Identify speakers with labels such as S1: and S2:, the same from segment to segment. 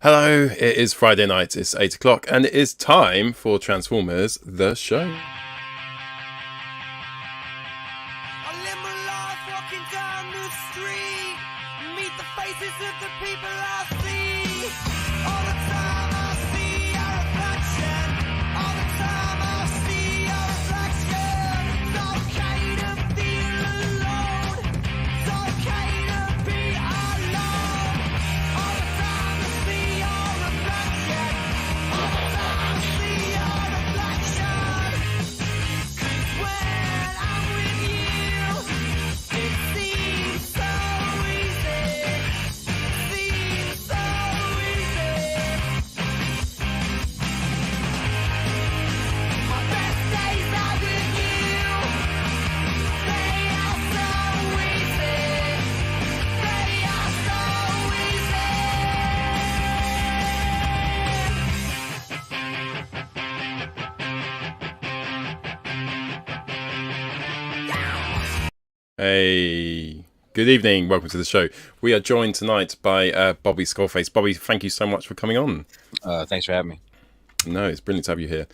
S1: Hello, it is Friday night, it's 8 o'clock, and it is time for Transformers, the show. Hey, good evening, welcome to the show. We are joined tonight by Bobby Skullface. Bobby, thank you so much for coming on.
S2: Thanks for having me.
S1: No, it's brilliant to have you here.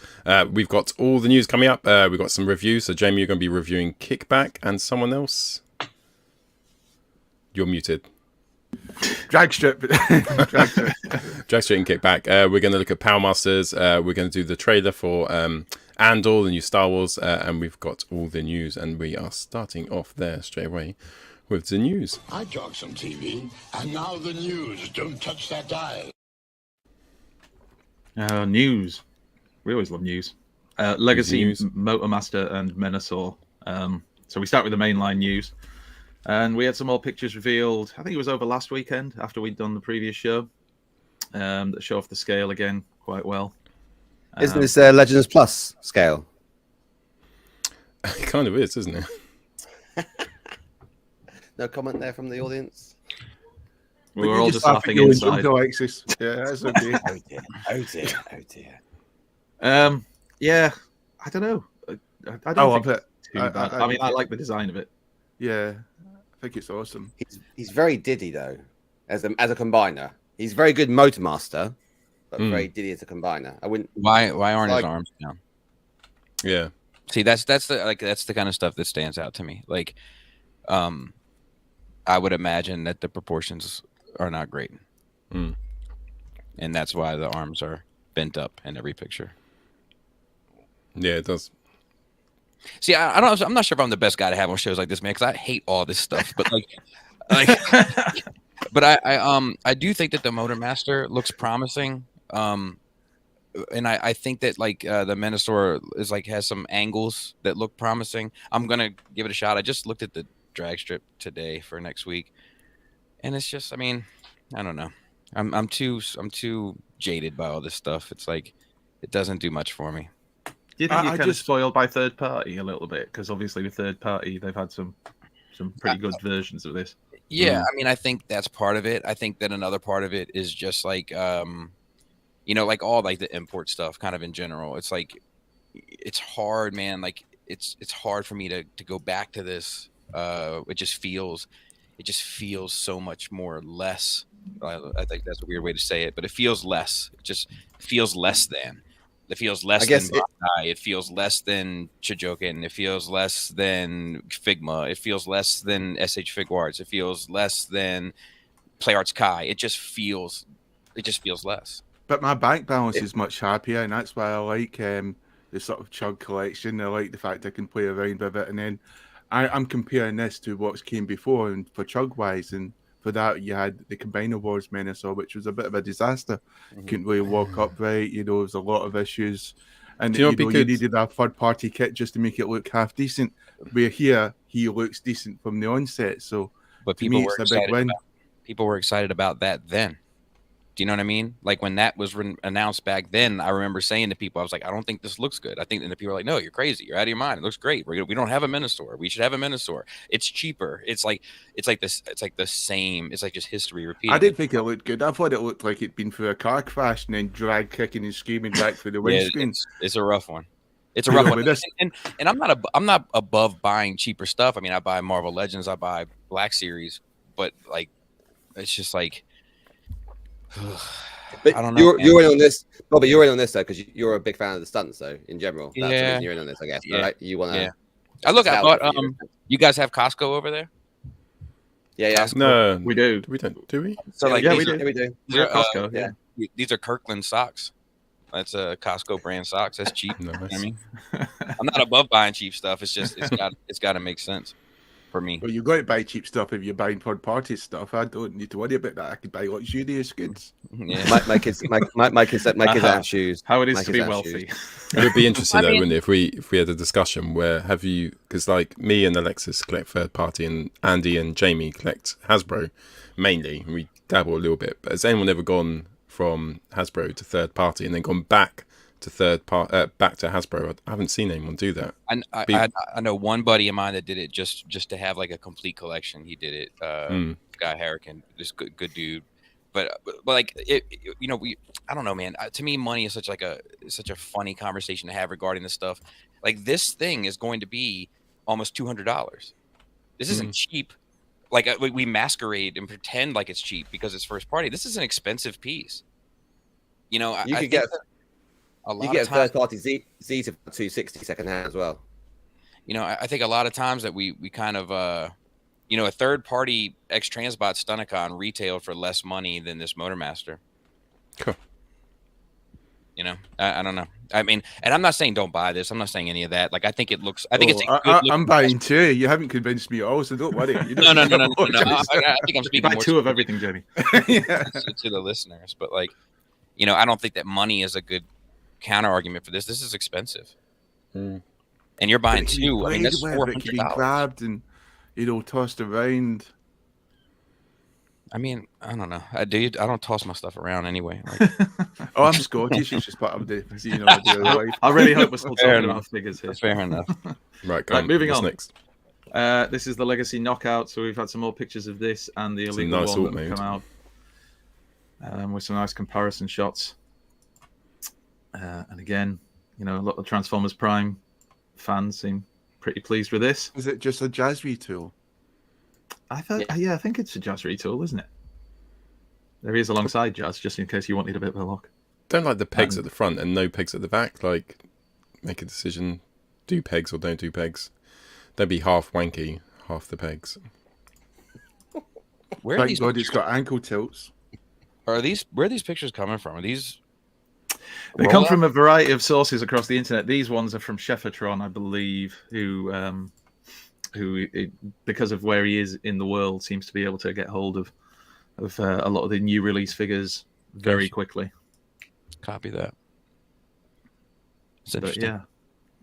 S1: We've got all the news coming up. We've got some reviews. So, Jamie, you're going to be reviewing Kickback and someone else. You're muted.
S3: Dragstrip.
S1: Dragstrip and Kickback. We're going to look at Powermasters. We're going to do the trailer for Andor, the new Star Wars, and we've got all the news, and we are starting off there straight away with the news.
S4: I talk some TV, and now the news. Don't touch that dial.
S3: News. We always love news. Legacy, news. Motormaster, and Menasor. So we start with the mainline news. And we had some more pictures revealed. I think it was over last weekend after we'd done the previous show. That show off the scale again quite well.
S5: Isn't this Legends Plus scale?
S1: It kind of is, isn't it?
S5: No comment there from the audience?
S3: We were all just laughing inside.
S6: Alexis. Yeah, that's okay.
S5: Oh dear.
S3: Yeah, I don't know. I don't think it's too bad. I mean, I like the design of it.
S6: Yeah, I think it's awesome.
S5: He's very diddy though, as a combiner. He's very good Motormaster, but very diddy as a combiner. I wouldn't.
S2: Why aren't his arms down?
S1: Yeah.
S2: See, that's the kind of stuff that stands out to me. Like, I would imagine that the proportions are not great, and that's why the arms are bent up in every picture.
S1: Yeah, it does.
S2: See, I'm not sure if I'm the best guy to have on shows like this, man, because I hate all this stuff. But but I do think that the Motormaster looks promising. And I think that the Menasor is has some angles that look promising. I'm gonna give it a shot. I just looked at the drag strip today for next week, and it's just, I mean, I don't know. I'm too jaded by all this stuff. It's like it doesn't do much for me.
S3: Do you think you're kind of spoiled by third party a little bit? Because obviously with third party, they've had some pretty good versions of this.
S2: Yeah, I mean, I think that's part of it. I think that another part of it is just all the import stuff kind of in general. It's it's hard, man. It's hard for me to go back to this. It just feels so much more less. I think that's a weird way to say it, but it feels less. It just feels less than. It feels less than Bandai. It feels less than Chijoken. It feels less than Figma. It feels less than SH Figuarts. It feels less than PlayArts Kai. It just feels less.
S6: But my bank balance is much happier, and that's why I like the sort of Chug collection. I like the fact I can play around with it, and then I'm comparing this to what's came before, and for Chug wise, and for that you had the Combiner Wars Menasor, which was a bit of a disaster. Couldn't really walk upright. There was a lot of issues, and you needed a third party kit just to make it look half decent. Where here he looks decent from the onset. So,
S2: but people were excited. People were excited about that then. Do you know what I mean? Like when that was announced back then, I remember saying to people, I was like, I don't think this looks good. I think, and the people were like, no, you're crazy. You're out of your mind. It looks great. We don't have a Menasor. We should have a Menasor. It's cheaper. It's like the same. It's like just history repeating.
S6: I didn't think it looked good. I thought it looked like it'd been through a car crash and then drag kicking and screaming back through the windscreen.
S2: It's a rough one. It's a rough one. And I'm not above buying cheaper stuff. I mean, I buy Marvel Legends, I buy Black Series, but it's just like
S5: But
S2: I don't know.
S5: you're in on this, Bobby. You're in on this though because you're a big fan of the stunts, though. In general, that's the
S2: Yeah.
S5: reason you're in on this, I guess.
S2: Yeah.
S5: Right? You want to?
S2: Yeah. I bought. You guys have Costco over there?
S5: Yeah, yeah.
S2: Costco?
S1: No,
S3: We do.
S1: We don't, do we?
S2: So like,
S3: yeah,
S2: these
S3: we
S2: are,
S3: do.
S5: We do.
S2: these are,
S3: Costco. Yeah.
S2: these are Kirkland socks. That's a Costco brand socks. That's cheap. You know what I mean, I'm not above buying cheap stuff. It's just it's got to make sense for me.
S6: Well, you've got to buy cheap stuff if you're buying third-party stuff. I don't need to worry about that. I could buy luxurious goods.
S2: Yeah.
S5: My kids have shoes.
S3: How it is
S5: My
S3: to
S5: kids
S3: be
S5: have
S3: wealthy.
S5: shoes.
S1: It would be interesting
S2: I
S1: though,
S2: mean-
S1: wouldn't it, if we had a discussion where have you, because like me and Alexis collect third party and Andy and Jamie collect Hasbro mainly, and we dabble a little bit. But has anyone ever gone from Hasbro to third party and then gone back to back to Hasbro? I haven't seen anyone do that.
S2: I know one buddy of mine that did it just to have like a complete collection. He did it. Guy Harrican, this good dude. But like I don't know, man. To me, money is such a funny conversation to have regarding this stuff. Like this thing is going to be almost $200. This isn't cheap. Like we masquerade and pretend like it's cheap because it's first party. This is an expensive piece. You know,
S5: You
S2: I
S5: could
S2: think
S5: get
S2: a lot
S5: you get
S2: of times,
S5: third party Z to 260 second hand as well.
S2: you know, I think a lot of times that we kind of a third party X Transbot Stunicon retailed for less money than this Motormaster.
S1: Cool.
S2: You know, I don't know. I mean, and I'm not saying don't buy this. I'm not saying any of that. Like, I think it looks. I think it's.
S6: I'm buying two. You haven't convinced me at all, so don't worry. You
S2: No.
S6: don't
S2: I think I'm speaking
S3: Buy
S2: more
S3: two
S2: to
S3: of everything, Jamie.
S2: to the listeners, but like, I don't think that money is a good counter argument for this. This is expensive, and you're buying two. I mean, that's $400.
S6: It can be grabbed and tossed around.
S2: I mean, I don't know. I don't toss my stuff around anyway. Like,
S6: Oh, I'm Scottish. It's just part of the daily life.
S3: I really hope we're still
S2: Fair
S3: talking
S2: enough.
S3: about figures here.
S2: fair enough.
S1: Right,
S3: Right, moving
S1: what's
S3: on.
S1: next?
S3: This is the Legacy Knockout, so we've had some more pictures of this and the
S1: It's a
S3: illegal
S1: nice
S3: one
S1: alt
S3: that have
S1: mode.
S3: come out with some nice comparison shots. And again, a lot of Transformers Prime fans seem pretty pleased with this.
S6: Is it just a jazz retool?
S3: I think it's a Jazz retool, isn't it? There he is alongside Jazz, just in case you wanted a bit of a look.
S1: Don't like the pegs at the front and no pegs at the back. Like, make a decision. Do pegs or don't do pegs. Don't be half wanky, half the pegs.
S2: Where are
S6: Thank
S2: these?
S6: God it's got ankle tilts.
S2: Where are these pictures coming from? Are these?
S3: They come from a variety of sources across the internet. These ones are from Sheffertron, I believe, who because of where he is in the world, seems to be able to get hold of a lot of the new release figures very quickly.
S2: Copy that. It's
S3: But
S2: interesting.
S3: yeah,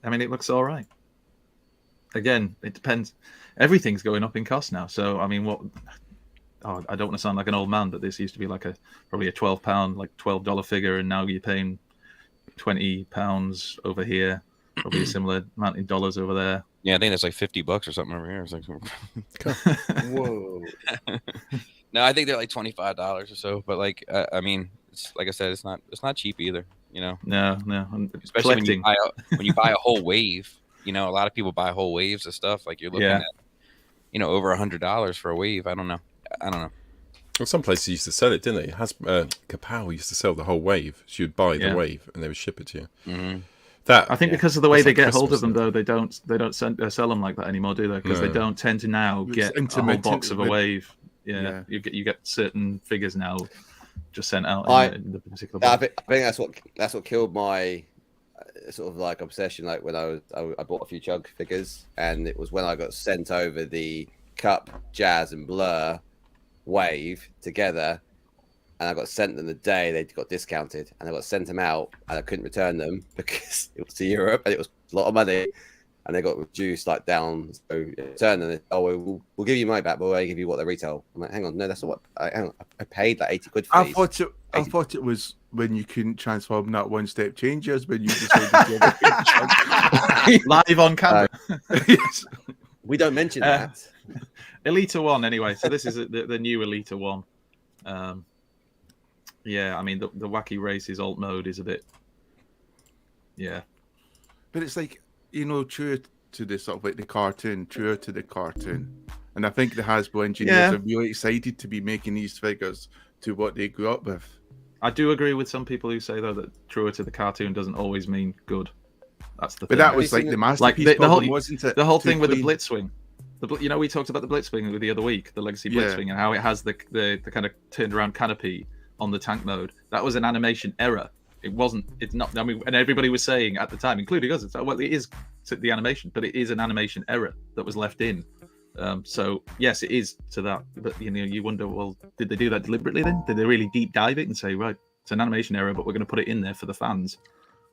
S3: I mean, it looks all right. Again, it depends. Everything's going up in cost now. So, I mean, I don't want to sound like an old man, but this used to be like probably a £12, like $12 figure, and now you're paying £20 over here, probably a similar amount in dollars over there.
S2: Yeah, I think that's like $50 or something over here. It's like,
S5: Whoa.
S2: no, I think they're like $25 or so. But like, I mean, it's like I said, it's not cheap either.
S3: No. I'm
S2: Especially
S3: collecting.
S2: when you buy a whole wave. A lot of people buy whole waves of stuff. Like you're looking at, over $100 for a wave. I don't know.
S1: Well, some places used to sell it, didn't they? Kapow used to sell the whole wave. So you'd buy the wave and they would ship it to you.
S2: Mm-hmm.
S1: That
S3: I think because of the way
S1: That's
S3: they
S1: like
S3: get hold of
S1: Christmas,
S3: them, though, they don't sell them like that anymore, do they? Because they don't tend to now
S6: It's
S3: get a whole
S6: intermittent
S3: box of a
S6: with-
S3: wave.
S6: Yeah.
S3: You get certain figures now just sent out in the particular
S5: I
S3: box.
S5: think that's what killed my sort of like obsession. Like when I bought a few Chug figures, and it was when I got sent over the Cup, Jazz, and Blur wave together, and I got sent them the day they got discounted, and I got sent them out, and I couldn't return them because it was to Europe and it was a lot of money, and they got reduced like down. So return them. We'll give you money back, but we'll only give you what they retail. I'm like, hang on, no, that's not what. I paid like 80 quid for these.
S6: I thought it was when you couldn't transform that one-step changes when you decided to
S3: Live on camera.
S6: Yes.
S5: We don't mention that.
S3: Elita 1, anyway. So this is the new Elita 1. Yeah, I mean, the Wacky Races alt mode is a bit... Yeah.
S6: But it's like, true to the sort of like the cartoon, truer to the cartoon. And I think the Hasbro engineers are really excited to be making these figures to what they grew up with.
S3: I do agree with some people who say though that truer to the cartoon doesn't always mean good. That's the thing.
S6: But that was like the masterpiece
S3: the
S6: problem,
S3: whole,
S6: wasn't it?
S3: the whole
S6: Too
S3: thing with the
S6: clean.
S3: blitzwing. We talked about the blitzwing the other week, the Legacy blitzwing, and how it has the kind of turned around canopy on the tank mode. That was an animation error. It wasn't. It's not. I mean, and everybody was saying at the time, including us, it's like, well, it is the animation, but it is an animation error that was left in. So yes, it is to that. But you wonder, well, did they do that deliberately? Then did they really deep dive it and say, right, it's an animation error, but we're going to put it in there for the fans,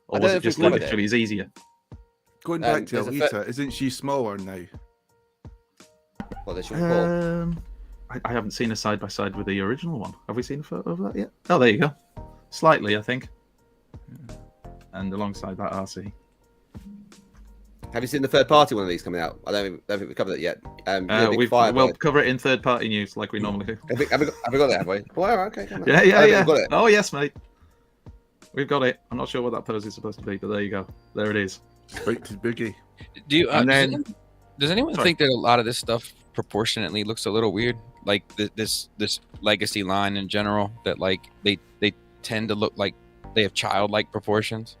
S3: or was it just literally is easier?
S6: Going back to Alita, isn't she smaller now?
S5: Well, they should call.
S3: I haven't seen a side by side with the original one. Have we seen a photo of that yet? Oh, there you go. Slightly, I think. And alongside that, RC.
S5: Have you seen the third party one of these coming out? I don't think we've covered it yet.
S3: We'll cover it in third party news like we normally do.
S5: Have we got it? Have we? Well, okay. Come on.
S3: Yeah.
S5: Got it.
S3: Oh yes, mate. We've got it. I'm not sure what that pose is supposed to be, but there you go. There it is.
S6: Right to Boogie.
S2: Do you?
S3: And then,
S2: does anyone think that a lot of this stuff proportionately looks a little weird? Like this legacy line in general, that like they tend to look like they have childlike proportions.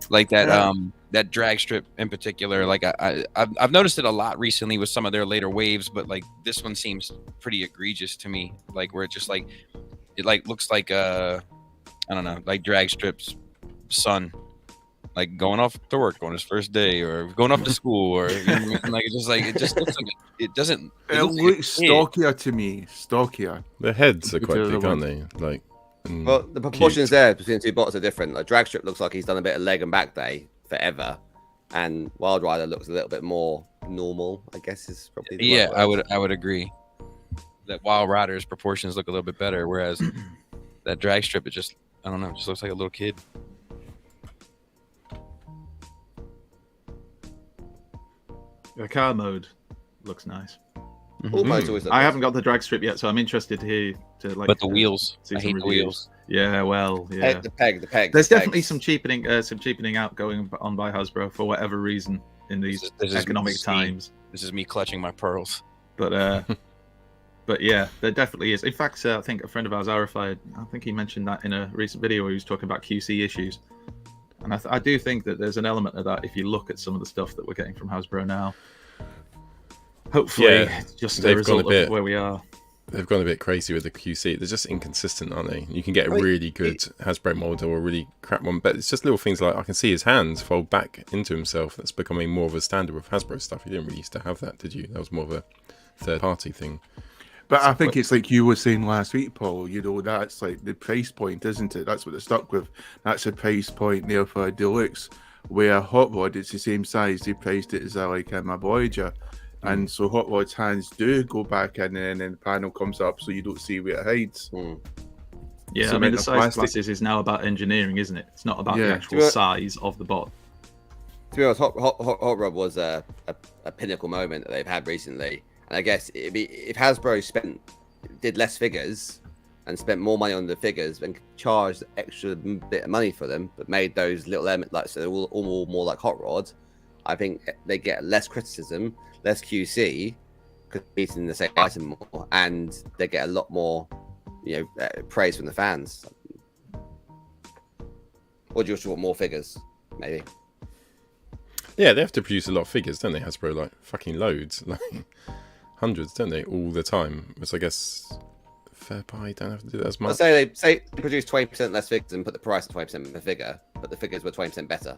S2: Like that that drag strip in particular. Like I've noticed it a lot recently with some of their later waves, but like this one seems pretty egregious to me. Like where it just like it like looks like I don't know, like drag strip's son. Like going off to work on his first day, or going off to school, or like it just looks like it doesn't.
S6: It looks stockier to me. Stockier.
S1: Their heads are quite big, aren't they? Like,
S5: well, the proportions there between the two bots are different. Like Dragstrip looks like he's done a bit of leg and back day forever, and Wild Rider looks a little bit more normal. I guess is probably the right word.
S2: I would agree that Wild Rider's proportions look a little bit better, whereas that Dragstrip, it just I don't know, it just looks like a little kid.
S3: The car mode looks nice.
S5: I
S3: haven't got the drag strip yet, so I'm interested to hear
S2: But the wheels, I hate the wheels.
S3: Yeah, well, yeah.
S5: The peg.
S3: There's definitely some cheapening out going on by Hasbro for whatever reason in these economic times.
S2: This is me clutching my pearls.
S3: But but yeah, there definitely is. In fact, I think a friend of ours, Arifai, I think he mentioned that in a recent video where he was talking about QC issues. And I do think that there's an element of that if you look at some of the stuff that we're getting from Hasbro now. Hopefully, just a result of where we are.
S1: They've gone a bit crazy with the QC. They're just inconsistent, aren't they? You can get a really good Hasbro mold or a really crap one, but it's just little things like I can see his hands fold back into himself. That's becoming more of a standard with Hasbro stuff. You didn't really used to have that, did you? That was more of a third-party thing.
S6: But I think it's like you were saying last week, Paul, that's like the price point, isn't it? That's what they're stuck with. That's a price point there for a deluxe, where Hot Rod, it's the same size. They priced it as a Voyager. And so Hot Rod's hands do go back in, and then the panel comes up so you don't see where it hides.
S3: Yeah, so I mean, the size classes is now about engineering, isn't it? It's not about the actual size of the bot.
S5: To be honest, Hot Rod was a pinnacle moment that they've had recently. And I guess if Hasbro did less figures and spent more money on the figures and charged extra bit of money for them, but made those little elements like so they're all more like Hot Rod, I think they get less criticism, less QC, because they're eating the same item more, and they get a lot more, praise from the fans. Or do you just want more figures, maybe?
S1: Yeah, they have to produce a lot of figures, don't they, Hasbro? Like fucking loads, like hundreds, don't they, all the time? Which I guess fair buy don't have to do that as much.
S5: Say they produce 20% less figures and put the price at 20% per figure, but the figures were 20% better.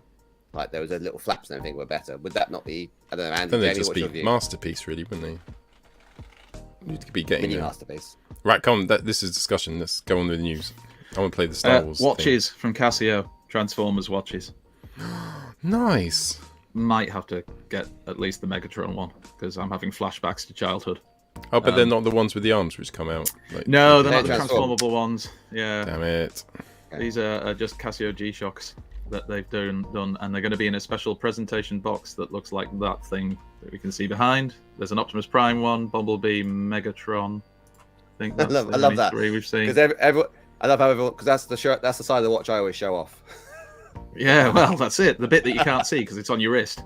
S5: Like there was a little flaps and everything were better. Would that not be? I don't know. Andy,
S1: then they'd just be masterpiece, really, wouldn't they? You'd be getting
S5: mini masterpiece.
S1: Right, come on. This is discussion. Let's go on with the news. I want to play the Star Wars
S3: watches from Casio. Transformers watches.
S1: Nice.
S3: Might have to get at least the Megatron one because I'm having flashbacks to childhood.
S1: Oh, but they're not the ones with the arms which come out. Like,
S3: no, they're not the transformable ones. Yeah.
S1: Damn it.
S3: These are just Casio G-Shocks that they've done, and they're going to be in a special presentation box that looks like that thing that we can see behind. There's an Optimus Prime one, Bumblebee, Megatron. I think that's
S5: I love that.
S3: Three we've seen.
S5: I love how everyone, because that's the side of the watch I always show off.
S3: Yeah, well, that's it. The bit that you can't see because it's on your wrist.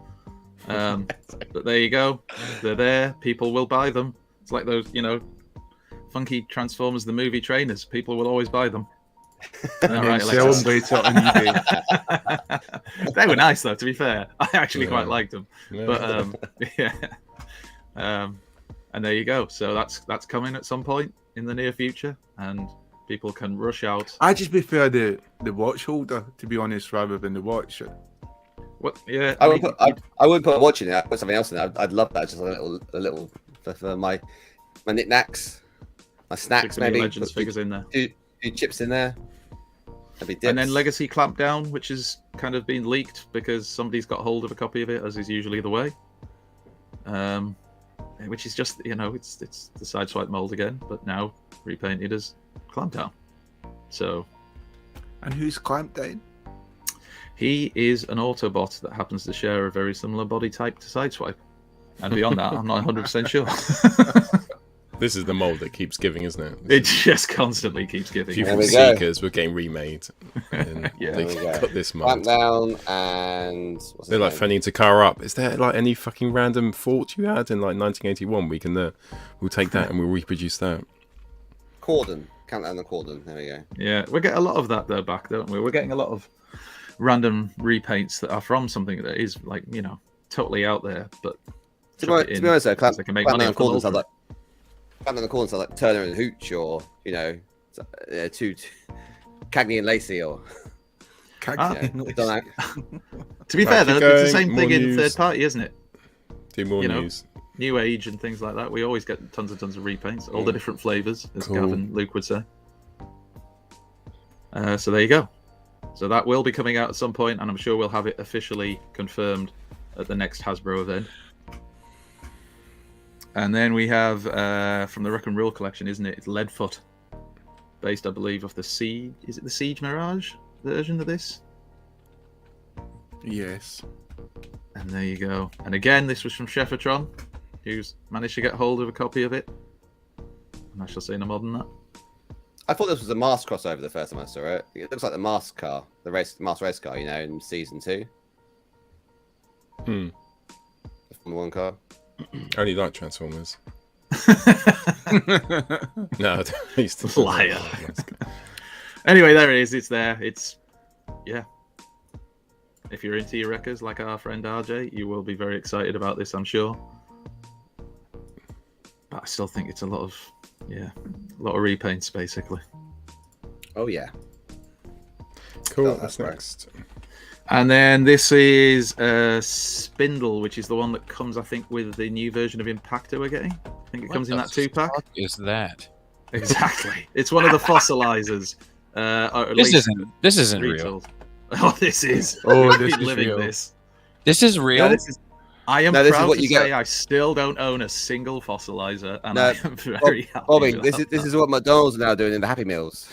S3: But there you go. They're there. People will buy them. It's like those, funky Transformers the movie trainers. People will always buy them.
S6: And
S3: All
S6: then
S3: right,
S6: sell them
S3: Alexis.
S6: later on eBay.
S3: They were nice though, to be fair. I actually quite liked them.
S1: Yeah.
S3: But yeah. And there you go. So that's coming at some point in the near future, and people can rush out.
S6: I just prefer the watch holder, to be honest, rather than the watch.
S3: What? Yeah.
S5: I wouldn't put a watch in it. I'd put something else in it. I'd love that. Just a little for my knickknacks, my snacks,
S3: Stick some
S5: maybe.
S3: Legends figures in there.
S5: Few chips in there. That'd be dips.
S3: And then Legacy Clampdown, which has kind of been leaked because somebody's got hold of a copy of it, as is usually the way. Which is just, it's the Sideswipe mold again, but now repainted as Clampdown. So.
S6: And who's Clampdown?
S3: He is an Autobot that happens to share a very similar body type to Sideswipe. And beyond that, I'm not 100% sure.
S1: This is the mold that keeps giving, isn't it?
S3: It just constantly keeps giving.
S1: Few
S5: There
S1: from
S5: we go.
S1: Seekers were getting remade. And
S3: Yeah.
S1: they
S5: There we go.
S1: got this mold.
S5: Clampdown and what's
S1: They're
S5: his
S1: like
S5: name?
S1: phoning to car up. Is there like any fucking random fort you had in like 1981? We'll take that and we'll reproduce that.
S5: Corden. Countdown the Corden. There we go.
S3: Yeah, we get a lot of that though back, don't we? We're getting a lot of random repaints that are from something that is like, totally out there, but
S5: To be honest, though,
S3: so they can make money
S5: Clampdown
S3: off the
S5: Corden sounds
S3: mold.
S5: like Clampdown the Corden sounds like Turner and Hooch, or two Cagney and Lacey, or don't know.
S3: To be
S1: Right,
S3: fair,
S1: keep
S3: though, it's the
S1: going,
S3: same
S1: more
S3: thing in
S1: news.
S3: third party, isn't it?
S1: Do more
S3: You know,
S1: news.
S3: New Age and things like that. We always get tons and tons of repaints, all the different flavors, as
S1: Cool.
S3: Gav and Luke would say. So there you go. So that will be coming out at some point, and I'm sure we'll have it officially confirmed at the next Hasbro event. And then we have from the Rock and Roll collection, isn't it? It's Leadfoot, based, I believe, off the Siege. Is it the Siege Mirage version of this?
S6: Yes.
S3: And there you go. And again, this was from Sheffatron, who's managed to get hold of a copy of it. And I shall say no more than that.
S5: I thought this was a Mars crossover the first time I saw it. It looks like the Mars car, the Mars race car, in season 2. The Formula 1 car.
S1: I only like Transformers. No, I used to
S3: Liar. Anyway, there it is. It's there. It's, yeah. If you're into your wreckers like our friend RJ, you will be very excited about this, I'm sure. But I still think it's a lot of repaints, basically.
S5: Oh yeah.
S1: Cool.
S5: Oh,
S1: That's
S5: that's right.
S1: next.
S3: And then this is Spindle, which is the one that comes, I think, with the new version of Impactor we're getting. I think it comes in that 2-pack.
S2: What is that?
S3: Exactly. It's one of the fossilizers. Or at
S2: This
S3: least
S2: isn't real.
S3: retold. Oh, this is.
S6: Oh,
S3: We've
S6: this
S3: been
S6: is
S3: living
S6: real.
S3: this.
S2: This is real.
S5: No, this is
S3: I am
S5: No, this is
S3: proud
S5: what
S3: to
S5: you
S3: say
S5: get.
S3: I still don't own a single fossilizer, and
S5: No,
S3: I am very happy.
S5: Bobby.
S3: with
S5: This
S3: that.
S5: is what McDonald's are now doing in the Happy Meals.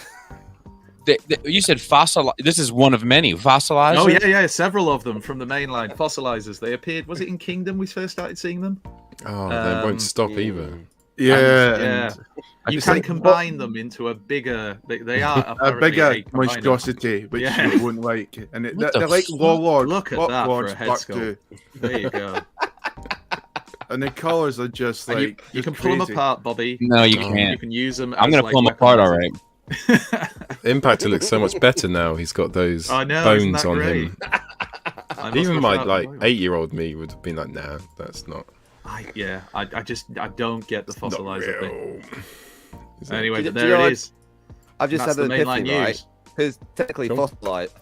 S2: You said fossil. This is one of many fossilizers.
S3: Oh yeah, several of them from the mainline fossilizers. They appeared. Was it in Kingdom we first started seeing them?
S1: Oh, they won't stop
S5: mm.
S1: either.
S6: Yeah.
S3: Yeah.
S6: and
S3: You
S6: it's
S3: can
S6: like,
S3: combine them into a bigger. They are
S6: a
S3: apparently
S6: bigger
S3: a combiner.
S6: monstrosity, which
S3: Yeah.
S6: you won't like. And
S2: What the
S6: they're like
S2: fuck?
S6: Warlords.
S3: Look at that for a head
S6: Buck
S3: sculpt.
S6: 2.
S3: There you go.
S6: And the colours are just
S3: And
S6: like.
S3: you
S6: just
S3: can pull them
S6: crazy.
S3: apart, Bobby.
S2: No, you
S1: Oh.
S3: You
S2: can't.
S3: can use them.
S2: I'm
S3: as,
S2: gonna
S3: like,
S2: pull them apart. All
S3: weapons.
S2: right.
S1: Impactor looks so much better now. He's got those
S3: I know, isn't
S1: bones
S3: that
S1: on
S3: great?
S1: him.
S3: I must
S1: Even
S3: look
S1: my
S3: out.
S1: like 8-year-old me would have been like, nah, that's not.
S3: I don't get the
S1: not
S3: fossilizer thing.
S1: real. Is it?
S3: Anyway,
S5: Do
S3: but
S5: you
S3: there
S5: know
S3: it
S5: what?
S3: is.
S5: I've just
S3: That's
S5: had
S3: the
S5: an
S3: mainline
S5: epiphany, right?
S3: news.
S5: Because technically,
S1: Cool.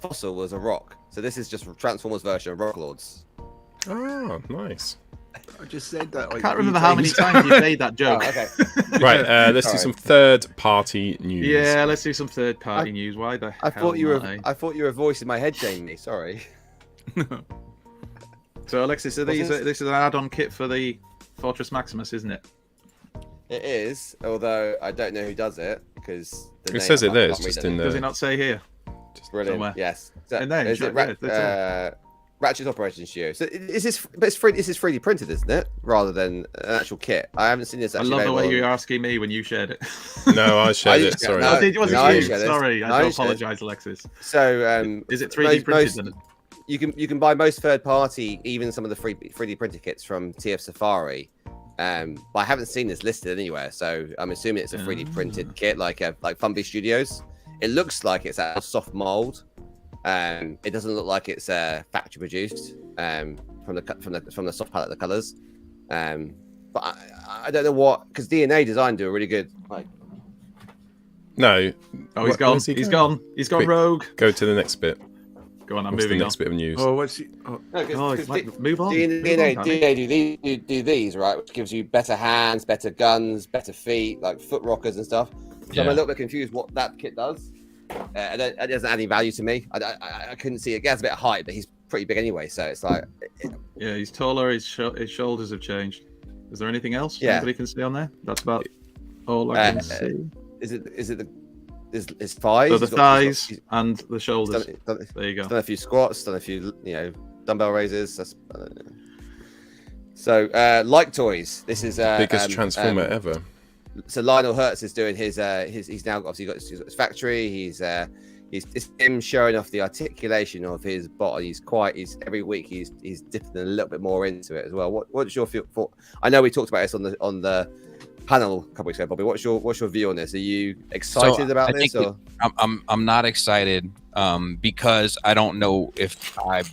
S5: Fossil was a rock, so this is just Transformers version of Rock Lords.
S1: Oh, nice.
S6: I just said that.
S3: I
S6: Like
S3: can't
S6: 3
S3: remember how many
S6: times.
S3: times you made that
S5: Oh,
S3: joke.
S5: okay.
S1: Right, let's do
S5: Alright.
S1: some third-party news.
S3: Yeah, let's do some third-party news. Why the
S5: I
S3: hell
S5: thought you were.
S3: not, eh?
S5: I thought you were a voice in my head, Jamie. Sorry.
S3: So, Alexis,
S5: What's
S3: this
S5: this?
S3: is an add-on kit for the Fortress Maximus, isn't it?
S5: It is, although I don't know who does it because
S1: It says it there. It's just in
S3: Does it
S1: the.
S3: not say here?
S5: Brilliant.
S3: somewhere.
S5: Yes. So,
S3: And then,
S5: is
S3: sure,
S5: it
S3: yeah, that's
S5: Ratchet's Operation Studio? So is this? But it's free. This is 3D printed, isn't it? Rather than an actual kit. I haven't seen this.
S3: I
S5: Actually
S3: love the way
S5: available
S3: you're
S5: on-
S3: asking me when you shared it.
S1: No, I shared it.
S5: just-
S1: Sorry.
S5: no,
S3: Oh, did, was
S5: no,
S3: it
S5: I
S3: you?
S5: shared it.
S3: Sorry,
S5: No,
S3: I
S5: I
S3: do
S5: shared it.
S3: apologise, Alexis.
S5: So
S3: Is it 3D printed? then?
S5: you can buy most third party, even some of the 3D printed kits from TF Safari, but I haven't seen this listed anywhere. So I'm assuming it's a 3D printed kit, like Funby Studios. It looks like it's a soft mold. It doesn't look like it's factory produced from the soft palette of the colors. But I don't know what, because DNA Design do a really good like.
S1: No.
S3: Oh, he's gone. He's gone. He's gone rogue.
S1: Go to the next bit.
S3: Go on, I'm
S1: What's
S3: moving
S1: the next
S3: on.
S1: bit of news?
S6: Oh, what's he? Oh,
S3: Move on.
S5: DNA do these, right, which gives you better hands, better guns, better feet, like foot rockers and stuff. So I'm a little bit confused what that kit does. It doesn't add any value to me. I couldn't see it. It has a bit of height, but he's pretty big anyway, so it's like.
S3: Yeah, he's taller. His shoulders have changed. Is there anything else anybody can see on there? That's about all I can see.
S5: Is it his thighs?
S3: So the thighs and the shoulders. There you go.
S5: Done a few squats, done a few dumbbell raises. So like toys. This is
S1: biggest transformer ever.
S5: So Lionel Hertz is doing his. He's now obviously got his factory. He's it's him showing off the articulation of his body. He's every week he's dipping a little bit more into it as well. What's your thought? I know we talked about this on the panel a couple weeks ago, Bobby. What's your view on this? Are you excited about this? Or?
S2: I'm not excited because I don't know if I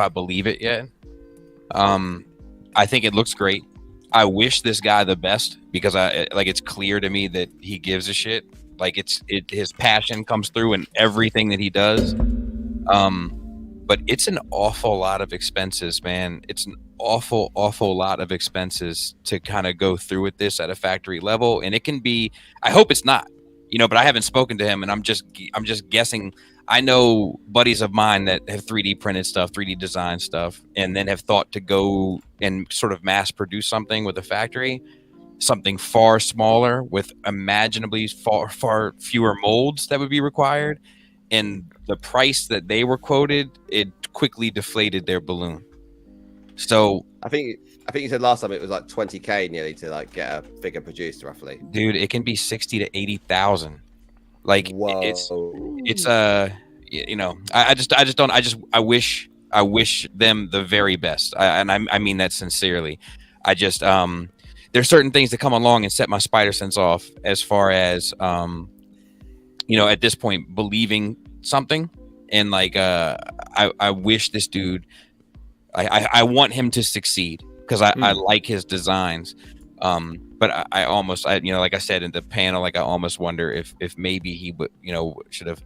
S2: believe it yet. I think it looks great. I wish this guy the best because it's clear to me that he gives a shit. Like his passion comes through in everything that he does. But it's an awful lot of expenses, man. It's an awful lot of expenses to kind of go through with this at a factory level. And it can be, I hope it's not, but I haven't spoken to him and I'm just guessing. I know buddies of mine that have 3D printed stuff, 3D design stuff, and then have thought to go and sort of mass produce something with a factory, something far smaller with imaginably far fewer molds that would be required. And the price that they were quoted, it quickly deflated their balloon. So
S5: I think you said last time it was like 20K nearly to like get a figure produced roughly.
S2: Dude, it can be 60 to 80,000. Like
S5: whoa.
S2: it's I wish them the very best. I mean that sincerely. There's certain things that come along and set my spider sense off as far as at this point believing something. And like I wish this dude, I want him to succeed because I like his designs. But I almost like I said in the panel, like I almost wonder if maybe he would should have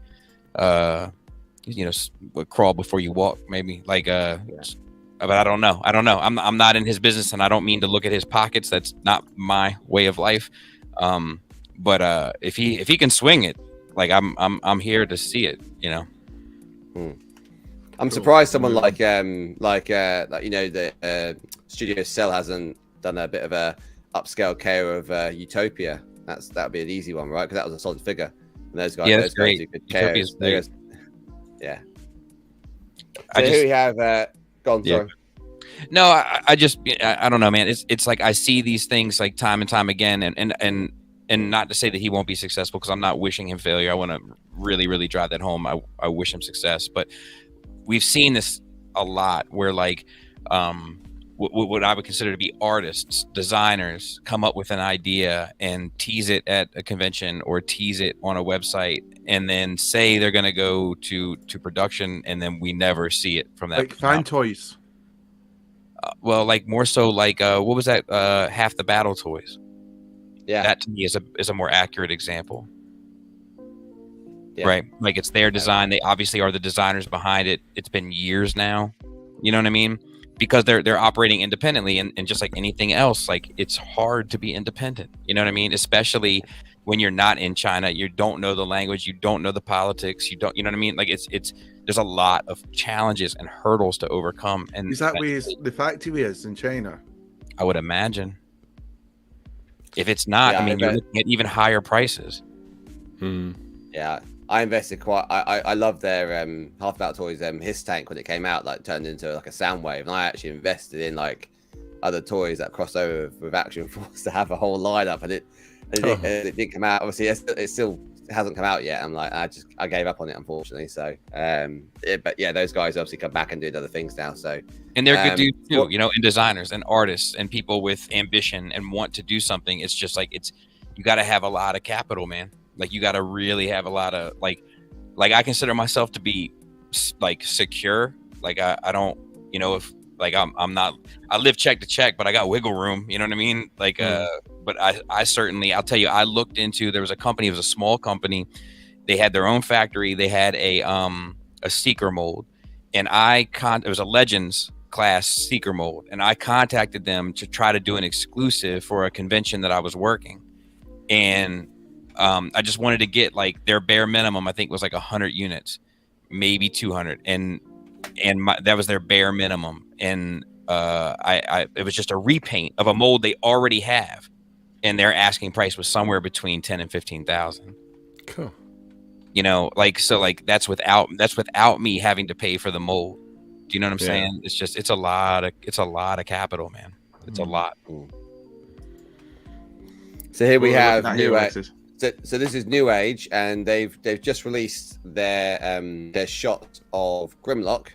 S2: crawl before you walk, maybe like but I don't know. I'm not in his business and I don't mean to look at his pockets. That's not my way of life. But if he can swing it, like I'm here to see it,
S5: I'm surprised someone like the Studio Cell hasn't done a bit of a upscale KO of Utopia. That would be an easy one, right? Because that was a solid figure. And those guys,
S2: that's great.
S5: Do good KOs. Yeah.
S2: So
S5: who we have? Go on, sorry.
S2: No, I don't know, man. It's like I see these things like time and time again, and not to say that he won't be successful because I'm not wishing him failure. I want to really, really drive that home. I wish him success, but we've seen this a lot where like what I would consider to be artists, designers come up with an idea and tease it at a convention or tease it on a website and then say they're going to go to production and then we never see it from that.
S6: Like Fanstoys.
S2: Well, like more so like what was that? Half the Battle toys.
S5: Yeah,
S2: that to me is a more accurate example.
S5: Yeah.
S2: Right, like it's their design. They obviously are the designers behind it. It's been years now. You know what I mean? Because they're operating independently, and just like anything else, like it's hard to be independent. You know what I mean? Especially when you're not in China, you don't know the language, you don't know the politics, you know what I mean? Like it's there's a lot of challenges and hurdles to overcome. And
S6: is that where the factory is in China?
S2: I would imagine. If it's not, I mean, you're looking at even higher prices.
S5: Yeah, I invested quite. I love their Half Battle Toys his tank when it came out, like turned into like a Soundwave, and I actually invested in like other toys that crossed over with Action Force to have a whole lineup, and it didn't come out. Obviously, it still hasn't come out yet. I'm like, I gave up on it, unfortunately. So, but yeah, those guys obviously come back and do other things now. So,
S2: and they're good dudes too, you know, and designers and artists and people with ambition and want to do something. It's just like you got to have a lot of capital, man. Like you got to really have a lot of like I consider myself to be like secure. Like I don't, you know, if like I'm not, I live check to check, but I got wiggle room. You know what I mean? Like, but I certainly, I'll tell you, I looked into, there was a company, it was a small company. They had their own factory. They had a seeker mold, and it was a Legends class seeker mold. And I contacted them to try to do an exclusive for a convention that I was working. And I just wanted to get like their bare minimum, I think was like 100 units, maybe 200. And that was their bare minimum. And it was just a repaint of a mold they already have. And their asking price was somewhere between 10 and 15,000.
S1: Cool.
S2: You know, like, so like that's without me having to pay for the mold. Do you know what I'm saying? It's just, it's a lot of capital, man. It's a lot.
S5: So here we have New Age. So this is New Age, and they've just released their shot of Grimlock,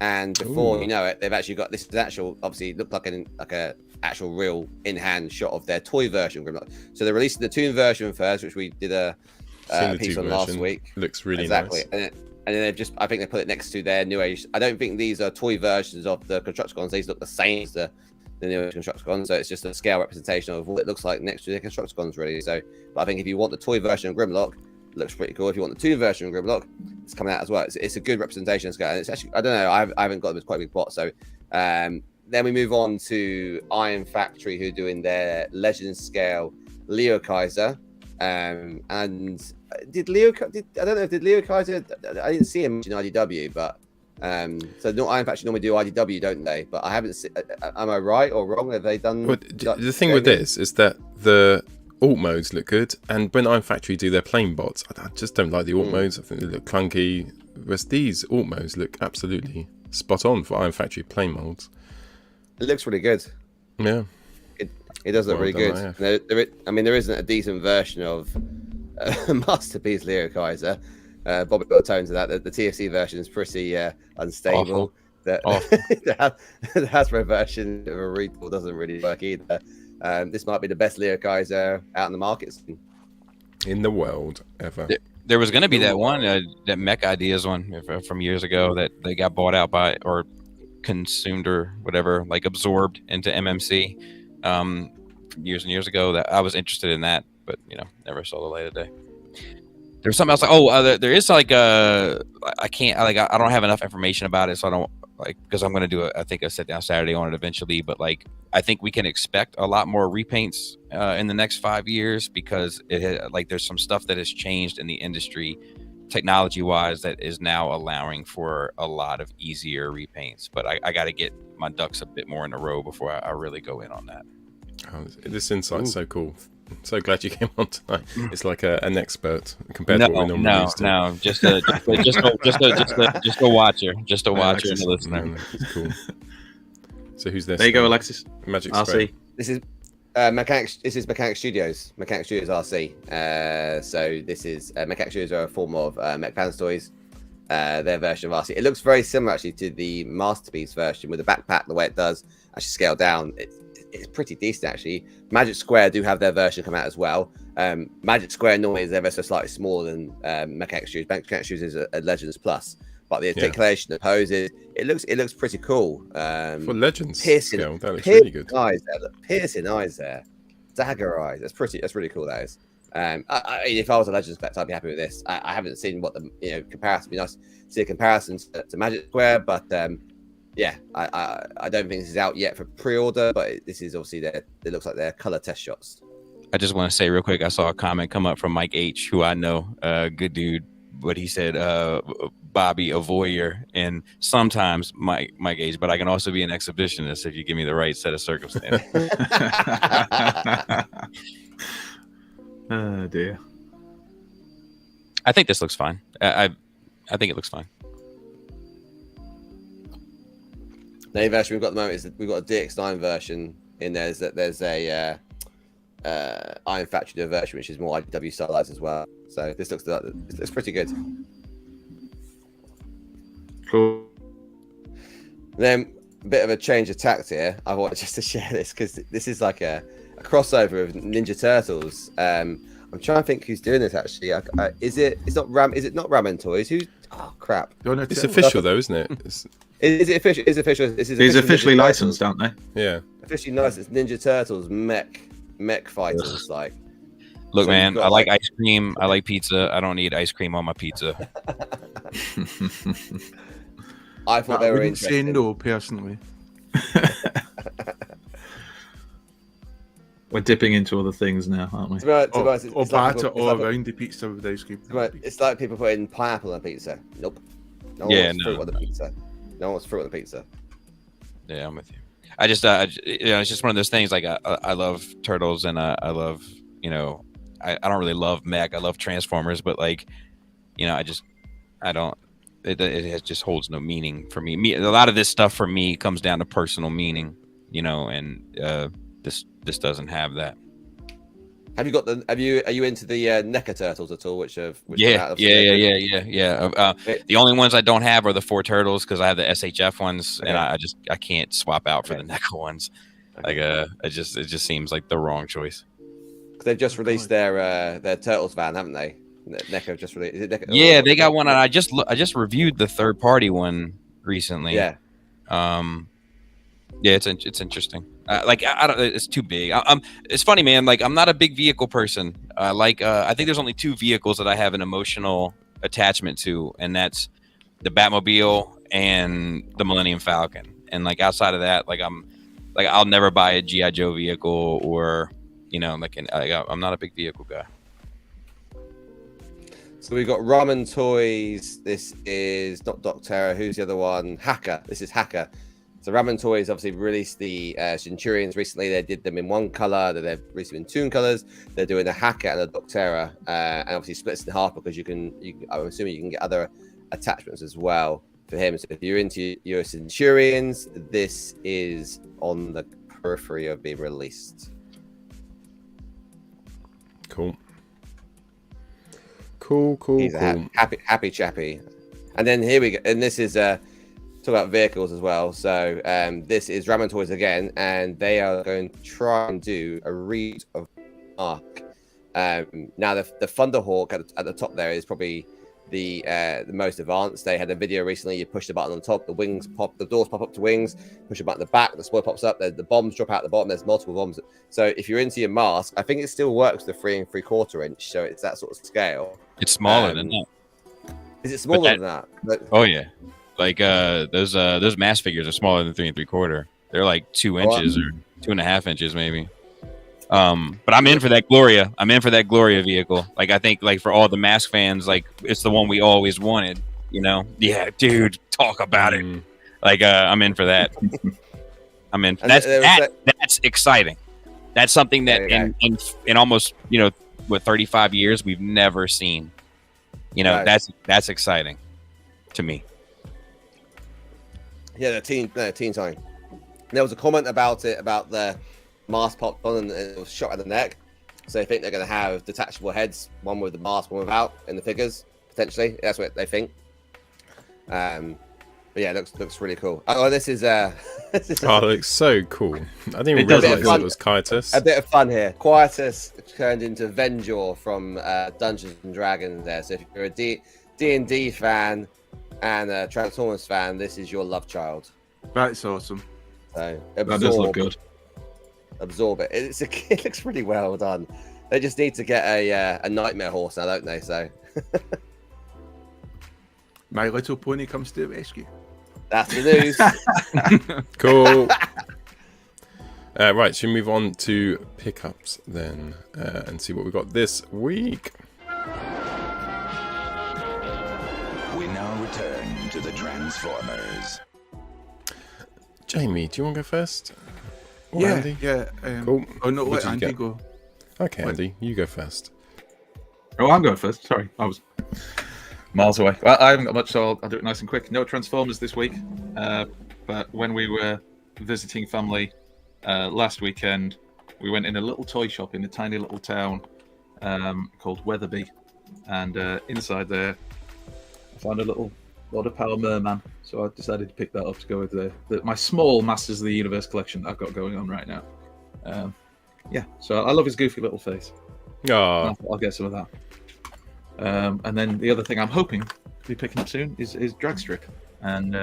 S5: and before you know it, they've actually got this actual, obviously looked like a actual real in-hand shot of their toy version of Grimlock. So they're releasing the toon version first, which we did a piece on last week.
S1: Looks really nice.
S5: And then they've just, I think they put it next to their New Age. I don't think these are toy versions of the Constructicons. These look the same as the New Age Constructicons. So it's just a scale representation of what it looks like next to the Constructicons, really. So, but I think if you want the toy version of Grimlock, it looks pretty cool. If you want the toon version of Grimlock, it's coming out as well. It's a good representation of scale. And it's actually, I don't know, I haven't got them. It's quite a big plot. So then we move on to Iron Factory, who are doing their Legend scale Leo Kaiser. And did Leo Kaiser, I didn't see him in IDW, but so Iron Factory normally do IDW, don't they? But I haven't seen, am I right or wrong? Have they done?
S1: Well, the thing with this is that the alt modes look good, and when Iron Factory do their plain bots, I just don't like the alt modes. I think they look clunky. Whereas these alt modes look absolutely spot on for Iron Factory plain molds.
S5: It looks really good.
S1: Yeah.
S5: It does look really good. There isn't a decent version of Masterpiece Leo Kaiser. Bobby got a tone to that. The TFC version is pretty unstable. The Hasbro version of a recall doesn't really work either. This might be the best Leo Kaiser out in the market
S1: in the world ever.
S2: There was going to be that one, that Mech Ideas one from years ago that they got bought out by or consumed or whatever, like absorbed into MMC. Years and years ago, that I was interested in that, but never saw the light of day. There's something else like there is like I don't have enough information about it, so I don't because I'm going to do I think a sit down Saturday on it eventually, but I think we can expect a lot more repaints in the next 5 years because there's some stuff that has changed in the industry technology wise that is now allowing for a lot of easier repaints, but I got to get my ducks a bit more in a row before I really go in on that.
S1: Oh, this insight's so cool. I'm so glad you came on tonight. It's like an expert compared to what we normally used to.
S2: No, just a watcher, just a watcher and a listener.
S1: It's cool. So who's this?
S3: There you go, Alexis.
S1: Magic
S3: RC.
S1: Spray.
S5: This is Mechanic Studios. Mechanic Studios RC. So this is Mechanic Studios are a form of Mech Fanstoys. Their version of RC. It looks very similar actually to the Masterpiece version with the backpack. The way it does actually scale down. It's pretty decent actually. Magic Square do have their version come out as well. Magic Square normally is ever so slightly smaller than Mechanic Studios. Mechanic Studios is a Legends Plus, but the articulation, the poses, it looks pretty cool.
S1: For Legends
S5: piercing,
S1: scale, that looks really good.
S5: Eyes there, look, piercing eyes there, dagger eyes. That's really cool. That is. If I was a Legends collector, I'd be happy with this. I haven't seen what the comparison. It'd be nice to see a comparison to Magic Square, but I don't think this is out yet for pre-order. But this is obviously it looks like their color test shots.
S2: I just want to say real quick, I saw a comment come up from Mike H, who I know, good dude, but he said Bobby a voyeur and sometimes Mike H, but I can also be an exhibitionist if you give me the right set of circumstances.
S3: Oh dear.
S2: I think this looks fine. I think it looks fine.
S5: The version we've got at the moment is we've got a DX9 version in there. There's a Iron Factory version which is more IDW stylized as well. So this looks pretty good.
S3: Cool.
S5: Then a bit of a change of tact here. I want just to share this because this is like a crossover of Ninja Turtles. I'm trying to think who's doing this actually. Is it not Ramen Toys? Who's? Oh crap!
S1: It's official though, isn't it?
S5: Is it official? Is official? This is
S3: He's officially licensed, aren't they?
S1: Yeah.
S5: Officially licensed Ninja Turtles mech fighters. Like,
S2: Look,
S5: so
S2: man,
S5: got,
S2: I like ice cream. I like pizza. I don't need ice cream on my pizza.
S5: I thought they were
S6: wouldn't say
S5: interesting.
S6: no personally.
S3: We're dipping into other things now, aren't we?
S5: To be honest,
S6: Or
S5: it's like
S6: batter
S5: people-
S6: all
S5: it's like-
S6: around the pizza with ice cream.
S5: It's like people putting pineapple on a pizza. Nope. No one
S2: Yeah,
S5: wants fruit
S2: no.
S5: on the pizza. No one wants fruit on the pizza.
S2: Yeah, I'm with you. I just, it's just one of those things. Like I love turtles, and I love, I don't really love mech. I love Transformers, but like, I don't. It just holds no meaning for me. A lot of this stuff for me comes down to personal meaning, and this doesn't have that.
S5: Have you got the? Are you into the NECA turtles at all? Which come
S2: Yeah.
S5: out of the-
S2: The only ones I don't have are the 4 turtles because I have the SHF ones,
S5: Okay.
S2: and I can't swap out for
S5: Okay.
S2: the NECA ones.
S5: Okay.
S2: Like it just seems like the wrong choice.
S5: They've just released their Turtles van, haven't they? NECA have just released. Is it NECA?
S2: Yeah, they got one, and I just reviewed the third party one recently.
S5: Yeah.
S2: Yeah, it's interesting. I don't. It's too big. It's funny, man. Like, I'm not a big vehicle person. I think there's only 2 vehicles that I have an emotional attachment to, and that's the Batmobile and the Millennium Falcon. And like outside of that, I'll never buy a GI Joe vehicle, or I'm not a big vehicle guy.
S5: So we've got Ramen Toys. This is not Doctera. Who's the other one? Hacker. This is Hacker. So Ramen Toys obviously released the Centurions recently. They did them in 1 color. They've released them in 2 colors. They're doing a Hacker and a Doctera, and obviously splits in half because you can. I'm assuming you can get other attachments as well for him. So if you're into your Centurions, this is on the periphery of being released.
S1: Cool.
S5: He's a happy chappy. And then here we go. And this is talk about vehicles as well. So this is Ramen Toys again, and they are going to try and do a read of Mark. Now the Thunderhawk at the top there is probably the most advanced. They had a video recently. You push the button on the top, the wings pop, the doors pop up to wings. Push a button at the back, the spoiler pops up. The bombs drop out the bottom. There's multiple bombs. So if you're into your mask, I think it still works with the 3 3/4 inch. So it's that sort of scale.
S2: It's smaller than that.
S5: Is it smaller than that?
S2: Oh yeah, like those mass figures are smaller than 3 3/4. They're like 2 inches or 2.5 inches maybe. But I'm in for that Gloria. I'm in for that Gloria vehicle. Like, I think, like, for all the mask fans, like, it's the one we always wanted. Yeah, dude, talk about it. Like, I'm in for that. I'm in. That's exciting. That's something that in almost 35 years we've never seen.
S5: Right.
S2: That's exciting to me.
S5: Yeah, the teen time. There was a comment about the mask popped on and it was shot at the neck. So they think they're going to have detachable heads, one with the mask, one without, in the figures potentially. That's what they think. But yeah, it looks really cool. Oh, this is
S1: it looks so cool. I didn't even
S3: It does
S1: realize
S5: look
S1: it was Quietus.
S5: a bit of fun here. Quietus turned into Venjor from Dungeons and Dragons there. So if you're a D&D fan and a Transformers fan, this is your love child.
S6: That's awesome.
S5: So
S3: That does look good.
S5: absorb it. It looks really well done. They just need to get a nightmare horse now, don't they? So
S6: My Little Pony comes to the rescue.
S5: that's the news.
S1: Cool. Right, should we move on to pickups then and see what we got this week?
S7: We now return to the Transformers.
S1: Jamie, do you want to go first? Or
S6: Yeah,
S1: Andy?
S6: yeah.
S1: Cool.
S6: Oh no,
S1: What
S6: let
S1: did you
S6: Andy
S1: get?
S6: go.
S1: Okay, Andy, you go first.
S3: Oh, I'm going first. Sorry, I was miles away. Well, I haven't got much, so I'll do it nice and quick. No Transformers this week, but when we were visiting family last weekend, we went in a little toy shop in a tiny little town called Wetherby, and inside there, I found a lot of Power Merman. So I decided to pick that up to go with my small Masters of the Universe collection that I've got going on right now. So I love his goofy little face.
S1: Oh,
S3: I'll get some of that. And then the other thing I'm hoping to be picking up soon is Dragstrip. And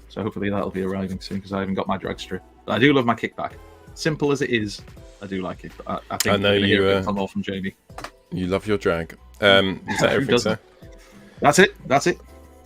S3: so hopefully that'll be arriving soon because I haven't got my Dragstrip. But I do love my Kickback. Simple as it is, I do like it. But I think
S1: I know you.
S3: A bit more from Jamie.
S1: You love your drag. Is that everything, sir?
S3: That's it.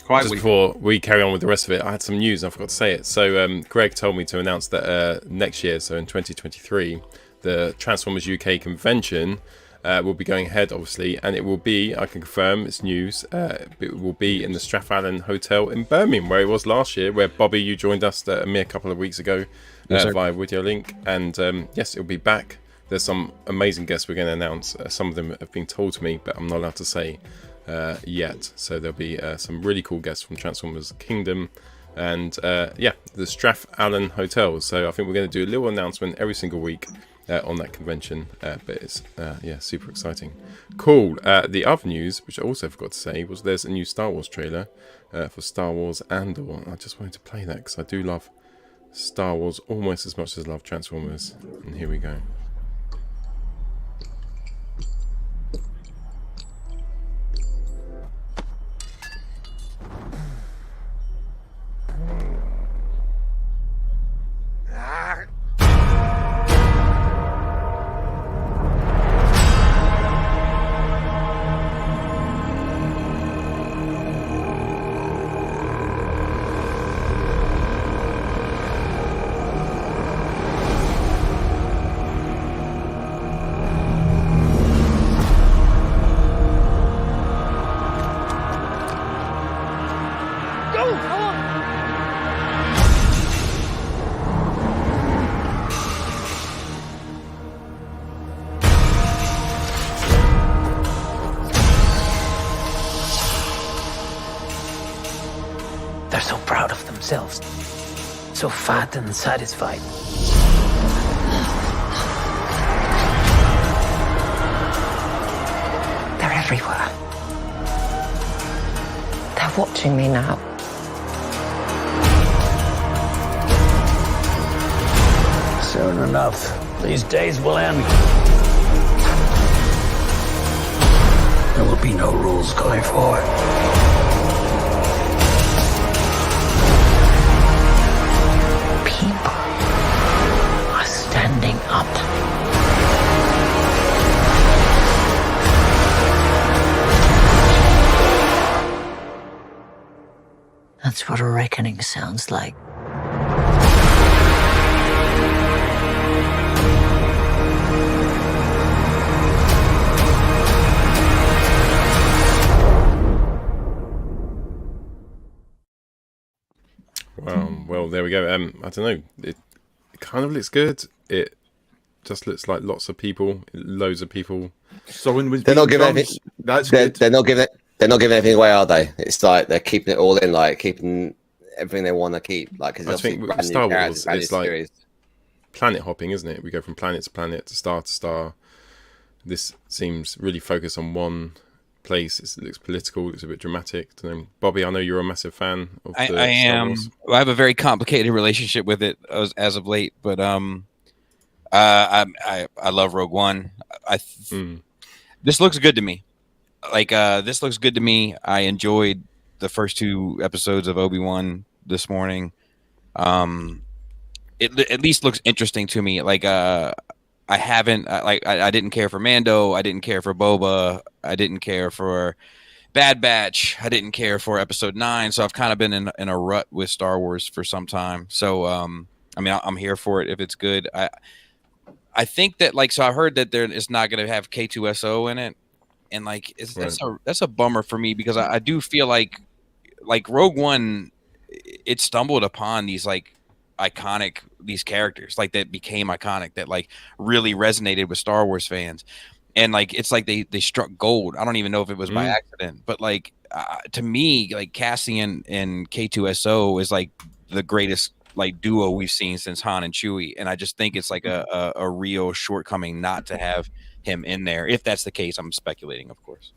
S1: Just before we carry on with the rest of it, I had some news. I forgot to say it. So Greg told me to announce that next year, so in 2023, the Transformers UK convention will be going ahead, obviously, and it will be, I can confirm, it's news, it will be in the Strathallan Hotel in Birmingham, where it was last year, where Bobby, you joined us a mere couple of weeks ago via Video Link, and yes, it'll be back. There's some amazing guests we're going to announce. Some of them have been told to me, but I'm not allowed to say yet. So there'll be some really cool guests from Transformers Kingdom, and the Strathallan Hotel. So I think we're going to do a little announcement every single week on that convention, but it's super exciting. Cool. The other news, which I also forgot to say, was there's a new Star Wars trailer for Star Wars Andor. I just wanted to play that because I do love Star Wars almost as much as I love Transformers. And here we go.
S8: They're so proud of themselves, so fat and satisfied. They're everywhere. They're watching me now.
S9: Soon enough, these days will end. There will be no rules going forward.
S8: Standing up. That's what a reckoning sounds like.
S1: Well, there we go. I don't know. It kind of looks good. It just looks like lots of people, loads of people.
S6: Someone was.
S5: They're not giving anything.
S6: That's
S5: they're,
S6: good.
S5: they're not giving it. They're not giving anything away, are they? It's like they're keeping it all in, like keeping everything they want to keep. Like, cause
S1: I think with Star Wars, it's like planet hopping, isn't it? We go from planet to planet, to star. This seems really focused on one place. It looks political. It's a bit dramatic. Bobby, I know you're a massive fan of the
S2: I am. I have a very complicated relationship with it as of late, but I love Rogue One. This looks good to me. This looks good to me. I enjoyed the first 2 episodes of Obi-Wan this morning. It at least looks interesting to me. I haven't I didn't care for Mando. I didn't care for Boba. I didn't care for Bad Batch. I didn't care for Episode 9. So I've kind of been in a rut with Star Wars for some time. So I mean, I'm here for it if it's good. I think that so I heard that it's not going to have K2SO in it, and that's a bummer for me because I do feel like Rogue One, it stumbled upon these iconic characters that became iconic that really resonated with Star Wars fans, and it's like they struck gold. I don't even know if it was by accident, but to me, Cassian and K2SO is the greatest duo we've seen since Han and Chewie, and I just think it's a real shortcoming not to have him in there. If that's the case, I'm speculating, of course.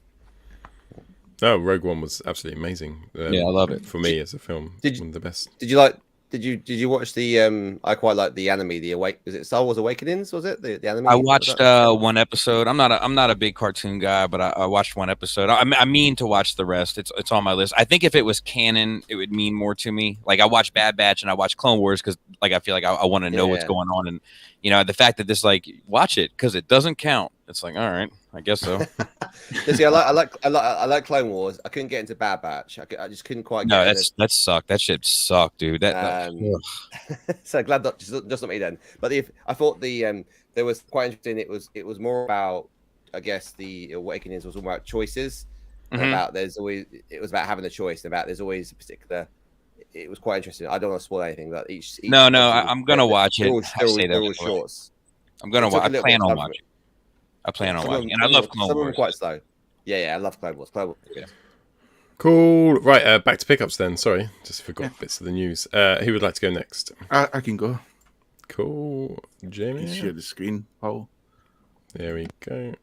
S1: No, Rogue One was absolutely amazing.
S2: Yeah, I love it.
S1: For me, as a film, one of the best.
S5: Did you like? Did you watch the? I quite like the anime. Was it Star Wars Awakenings? Was it the anime?
S2: I watched one episode. I'm not a big cartoon guy, but I watched one episode. I mean to watch the rest. It's on my list. I think if it was canon, it would mean more to me. Like I watched Bad Batch and I watched Clone Wars because like I feel like I want to know what's going on, and the fact that this like watch it because it doesn't count. It's like, all right, I guess so.
S5: See, I like Clone Wars. I couldn't get into Bad Batch. I just couldn't quite.
S2: No, that sucked. That shit sucked, dude.
S5: So glad that just not me then. But I thought there was quite interesting. It was more about, I guess, the Awakenings was all about choices. About it was about having a choice. About there's always a particular. It was quite interesting. I don't want to spoil anything, but each
S2: no, I'm gonna watch it.
S5: They're all shorts.
S2: I'm gonna watch. I plan on watching. I plan on watching, and I love Clone Wars.
S5: Some of them quite slow. Yeah, I love Clone Wars.
S2: Yeah.
S1: Cool. Right, back to pickups then. Sorry, just forgot bits of the news. Who would like to go next?
S6: I can go.
S1: Cool. Jamie?
S6: Share the screen, Paul.
S1: There we go.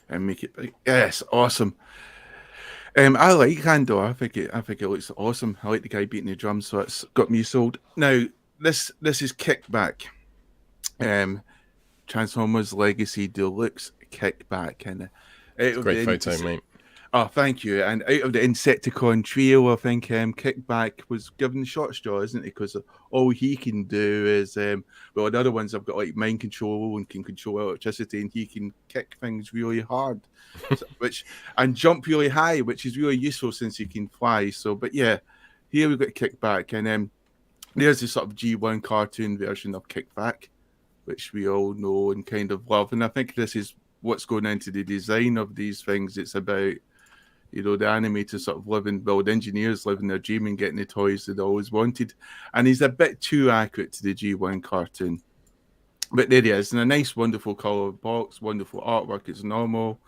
S6: And make it big. Yes, awesome. I like Andor. I think it looks awesome. I like the guy beating the drums, so it's got me sold. Now, this is Kickback. Transformers Legacy Deluxe Kickback, and
S1: it's a great photo, mate.
S6: Oh, thank you. And out of the Insecticon trio, I think Kickback was given the short straw, isn't it? Because all he can do is, well, the other ones have got like mind control and can control electricity, and he can kick things really hard, and jump really high, which is really useful since he can fly. So, but yeah, here we've got Kickback, and there's the sort of G1 cartoon version of Kickback, which we all know and kind of love. And I think this is what's going into the design of these things. It's about, the animators sort of build engineers living their dream and getting the toys they'd always wanted. And he's a bit too accurate to the G1 cartoon. But there he is, in a nice, wonderful color box, wonderful artwork. It's normal,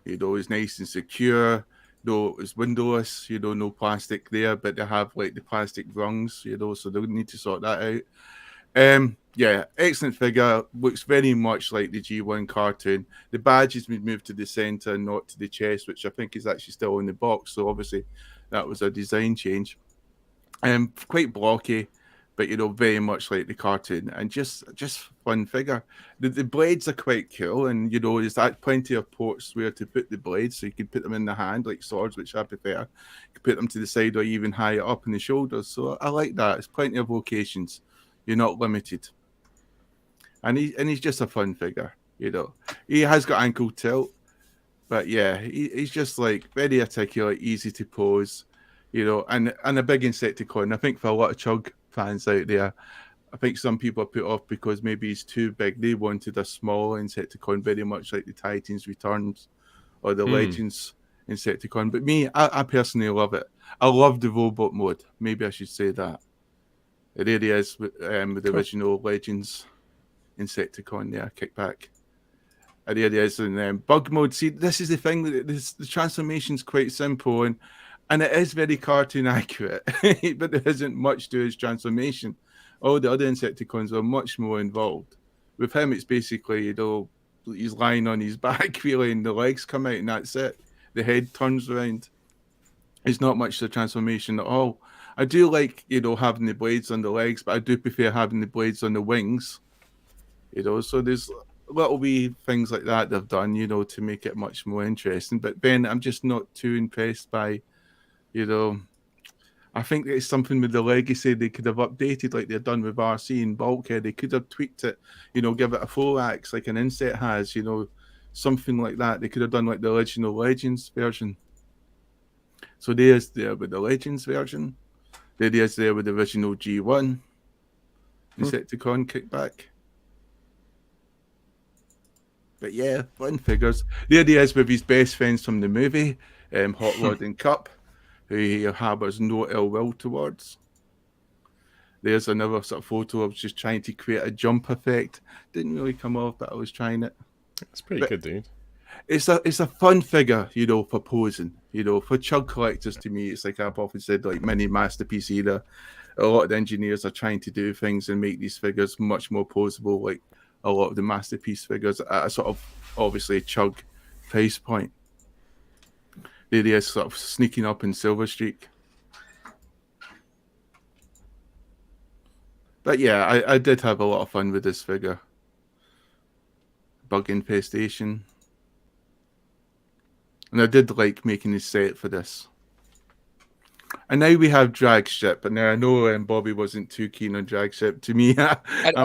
S6: it's nice and secure. Though it's windowless, no plastic there, but they have like the plastic rungs, so they'll need to sort that out. Yeah, excellent figure. Looks very much like the G1 cartoon. The badge has been moved to the center, not to the chest, which I think is actually still in the box. So obviously that was a design change. Quite blocky, but very much like the cartoon, and just fun figure. The blades are quite cool, and there's plenty of ports where to put the blades, so you can put them in the hand like swords, which I prefer. You can put them to the side or even higher up in the shoulders. So I like that. It's plenty of locations. You're not limited. And he's just a fun figure, He has got ankle tilt, but yeah, he's just like very articulate, easy to pose, and a big Insecticon. I think for a lot of Chug fans out there, I think some people are put off because maybe he's too big. They wanted a small Insecticon, very much like the Titans Returns or the Legends Insecticon. But me, I personally love it. I love the robot mode. Maybe I should say that. There he is with the original Legends Insecticon there, Kickback. And there it is in bug mode. See, this is the thing, the transformation's quite simple and it is very cartoon accurate, but there isn't much to his transformation. All the other Insecticons are much more involved. With him, it's basically, he's lying on his back, really, and the legs come out, and that's it. The head turns around. It's not much the transformation at all. I do like, having the blades on the legs, but I do prefer having the blades on the wings. So there's little wee things like that they've done, to make it much more interesting. But Ben, I'm just not too impressed by, I think it's something with the Legacy they could have updated like they've done with RC and Bulkhead. They could have tweaked it, give it a full axe like an Insect has, something like that. They could have done like the original Legends version. So there's there with the Legends version. There's there with the original G1 Insecticon Kickback. But yeah, fun figures. There he is with his best friends from the movie, Hot Rod and Cup, who he harbours no ill will towards. There's another sort of photo of just trying to create a jump effect. Didn't really come off, but I was trying it.
S1: It's pretty good, dude.
S6: It's a fun figure, for posing. For Chug collectors, to me, it's like I've often said, like mini masterpiece either. A lot of the engineers are trying to do things and make these figures much more posable, like a lot of the masterpiece figures at a sort of obviously Chug price point. There he is, sort of sneaking up in Silver Streak. But yeah, I did have a lot of fun with this figure. Bug infestation. And I did like making the set for this. And now we have Dragstrip. And now I know Bobby wasn't too keen on Dragstrip. To me,
S2: I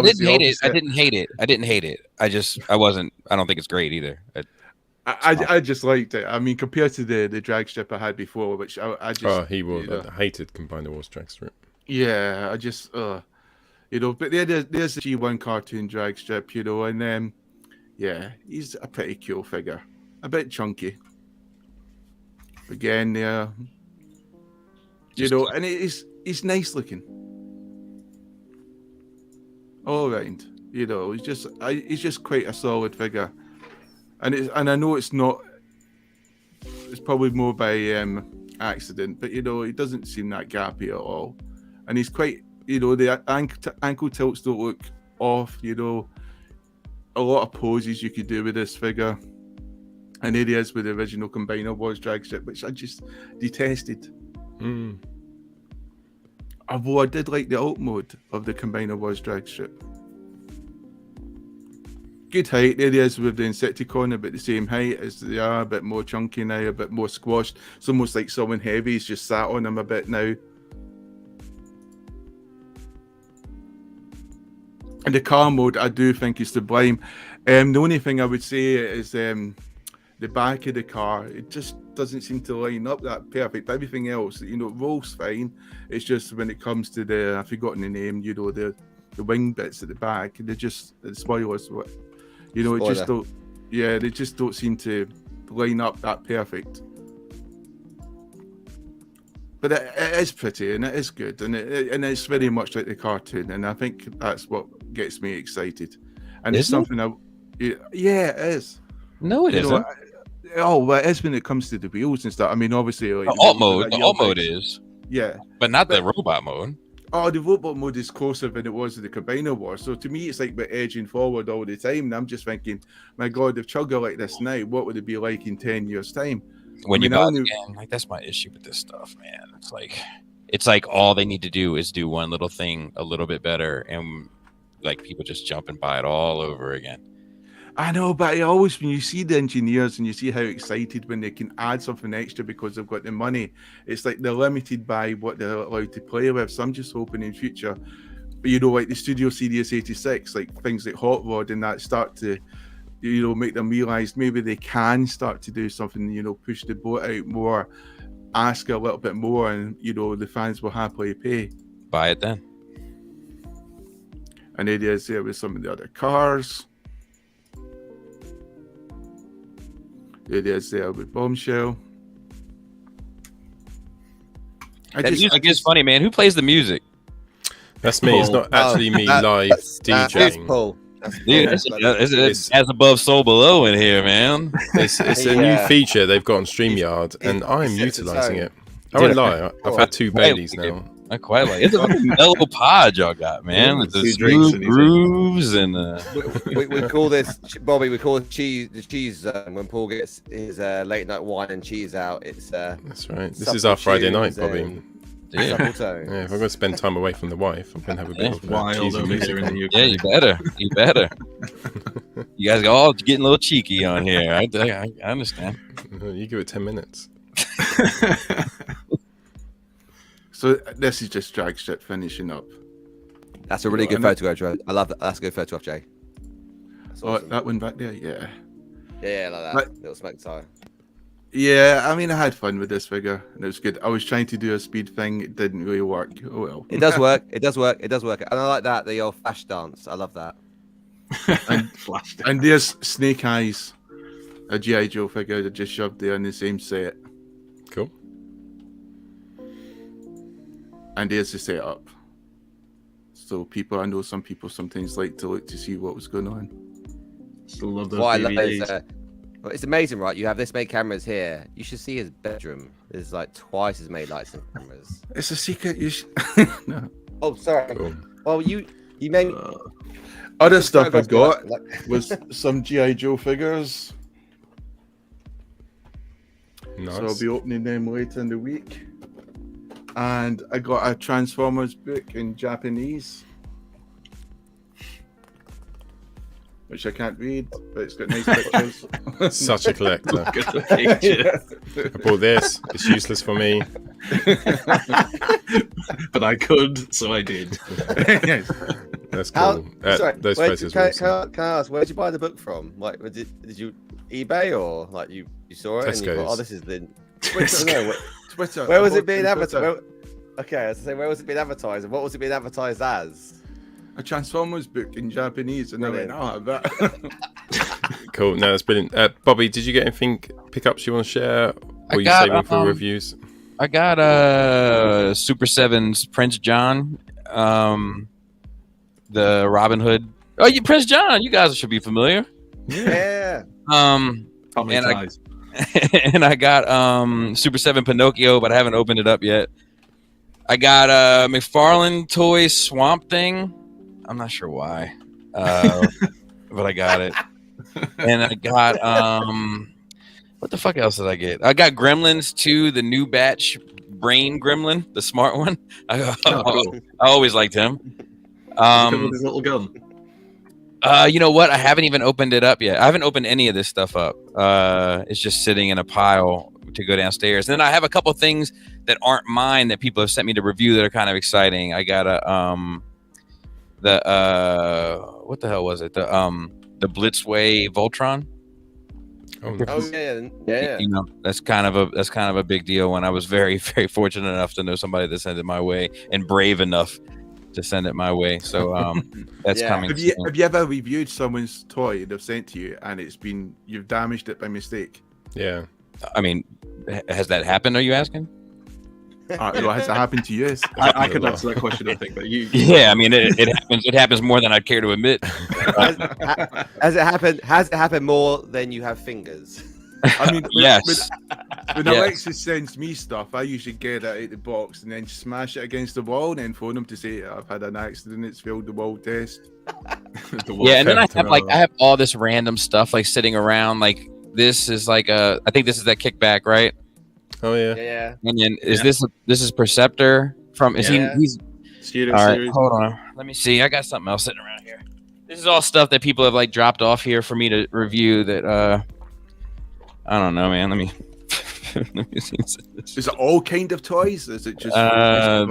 S2: didn't hate it. I didn't hate it. I wasn't. I don't think it's great either.
S6: I just liked it. I mean, compared to the Dragstrip I had before, which I just...
S1: Oh, he was. I hated Combiner Wars Dragstrip.
S6: Yeah, I just... you know, but there's the G1 cartoon Dragstrip, you know, and yeah, he's a pretty cool figure. A bit chunky. Again, you know, and he's nice looking. All round, you know, he's just quite a solid figure. And I know it's not. It's probably more by accident, but you know, he doesn't seem that gappy at all, and he's quite. You know, the ankle tilts don't look off. You know, a lot of poses you could do with this figure, and there he is with the original Combiner Wars Dragstrip, which I just detested. Although I did like the alt mode of the Combiner Wars Dragstrip. Good height. There he is with the Insecticon, about the same height as they are, a bit more chunky now, a bit more squashed. It's almost like someone heavy's just sat on him a bit now. And the car mode, I do think is sublime. The only thing I would say is the back of the car. It just doesn't seem to line up that perfect. Everything else, you know, rolls fine. It's just when it comes to I've forgotten the name, you know, the wing bits at the back, they're just the spoilers. You know, it just don't. Yeah, they just don't seem to line up that perfect. But it is pretty and it is good, and it's very much like the cartoon, and I think that's what gets me excited. And it's something yeah, it is.
S2: No, it isn't.
S6: Well, it is when it comes to the wheels and stuff. I mean, obviously, like,
S2: the alt mode is.
S6: Yeah,
S2: but not the robot mode.
S6: Oh, the robot mode is closer than it was to the Combiner Wars. So to me, it's like we're edging forward all the time. And I'm just thinking, my God, if Chugga like this now, what would it be like in 10 years' time?
S2: When you buy it again, like that's my issue with this stuff, man. It's like all they need to do is do one little thing a little bit better, and like people just jump and buy it all over again.
S6: I know, but I always, when you see the engineers and you see how excited when they can add something extra because they've got the money, it's like they're limited by what they're allowed to play with. So I'm just hoping in future, but you know, like the Studio Series 86, like things like Hot Rod and that start to, you know, make them realize maybe they can start to do something, you know, push the boat out more, ask a little bit more, and you know, the fans will happily pay.
S2: Buy it then.
S6: And it is there with some of the other cars. It is there with Bombshell.
S2: Music is funny, man. Who plays the music?
S1: That's me. It's not actually me live DJing.
S5: Paul.
S2: Dude, it's as above, so below in here, man.
S1: It's a new feature they've got on StreamYard, and I'm utilizing it. I won't lie. I've had 2 Baileys now.
S2: I quite like it. It's a mellow pod y'all got, man. With the smooth grooves and
S5: we call this, Bobby, we call it the cheese zone. When Paul gets his late night wine and cheese out, it's
S1: that's right. This is our Friday night, Bobby.
S5: Yeah,
S1: if I'm going to spend time away from the wife, I'm going to have a bit of cheesy music.
S2: Yeah, you better. You guys are all getting a little cheeky on here. I understand.
S1: You give it 10 minutes.
S6: So this is just Dragstrip finishing up.
S5: That's a really good photograph, Joe. I love that. That's a good photograph, Jay.
S6: Awesome. That one back there, yeah.
S5: Yeah, like that. Little smoke tire.
S6: Yeah, I mean, I had fun with this figure, and it was good. I was trying to do a speed thing; it didn't really work. Oh well.
S5: It does work. It does work. It does work. And I like that, the old flash dance. I love that.
S6: and there's Snake Eyes, a G.I. Joe figure that just shoved there in the same set.
S1: Cool.
S6: And there's the setup. So I know some people sometimes like to look to see what was going on.
S3: Still love those
S5: what
S3: DVDs.
S5: I love is, well, it's amazing, right? You have this many cameras here. You should see his bedroom. There's like twice as many lights and cameras.
S6: It's a secret. No.
S5: Oh, sorry. Cool. Oh, you made.
S6: Other stuff I got was some G.I. Joe figures.
S1: Nice.
S6: So I'll be opening them later in the week. And I got a Transformers book in Japanese, which I can't read, but it's got nice pictures.
S1: Such a collector.
S3: Good picture.
S1: I bought this. It's useless for me.
S3: But I could, so I did.
S6: Yes.
S1: That's cool.
S5: Sorry,
S1: Those photos
S5: can,
S1: were awesome.
S5: can I ask, where did you buy the book from? Like, did you eBay or like you saw it and you thought,
S1: Tesco's.
S5: oh, this is the
S6: Twitter.
S5: No,
S6: Twitter.
S5: where was
S6: I
S5: it being
S6: bought it on
S5: advertised? Okay, I was to say, where was it being advertised? And what was it being advertised as?
S6: A Transformers book in Japanese, and I went,
S5: Brilliant.
S6: oh, that.
S1: Cool. No, that's brilliant. Bobby, did you get anything pickups you want to share? Or
S2: I
S1: are you
S2: got,
S1: saving for reviews?
S2: I got Super 7's Prince John, the Robin Hood. Oh, you Prince John, you guys should be familiar.
S5: Yeah.
S3: How many
S2: And
S3: ties?
S2: and I got Super 7 Pinocchio, but I haven't opened it up yet. I got McFarlane Toys Swamp Thing. I'm not sure why, but I got it. And I got what the fuck else did I get? I got Gremlins 2, the new batch Brain Gremlin, the smart one. I always liked him.
S3: Come with his little gun.
S2: You know what? I haven't even opened it up yet. I haven't opened any of this stuff up. It's just sitting in a pile to go downstairs. And then I have a couple things that aren't mine that people have sent me to review that are kind of exciting. I got what the hell was it? The Blitzway Voltron.
S1: Oh,
S5: Oh yeah.
S2: You know, that's kind of a big deal. When I was very, very fortunate enough to know somebody that sent it my way and brave enough to send it my way. So that's
S5: Yeah.
S2: coming.
S6: Have you ever reviewed someone's toy they've sent to you, and you've damaged it by mistake?
S1: yeah.
S2: I mean, has that happened? Are you asking?
S6: Well, has it happened to you?
S3: I could answer that question, I think, but you.
S2: Yeah, I mean, it happens. It happens more than I'd care to admit.
S5: Has it happened? Has it happened more than you have fingers?
S6: I mean,
S2: Yes.
S6: When
S2: Yes.
S6: Alexis sends me stuff, I usually get it out of the box and then smash it against the wall and then phone them to say, I've had an accident, it's failed the wall test.
S2: Yeah, and then I have all this random stuff like sitting around. Like this is like I think this is that kickback, right?
S1: Oh yeah.
S5: Yeah.
S2: And then this is Perceptor from? Is
S5: Yeah.
S2: he's
S3: Studio
S2: all right?
S3: series.
S2: Hold on, let me see. I got something else sitting around here. This is all stuff that people have like dropped off here for me to review. That I don't know, man. Let me see.
S6: Is it all kind of toys? Is it just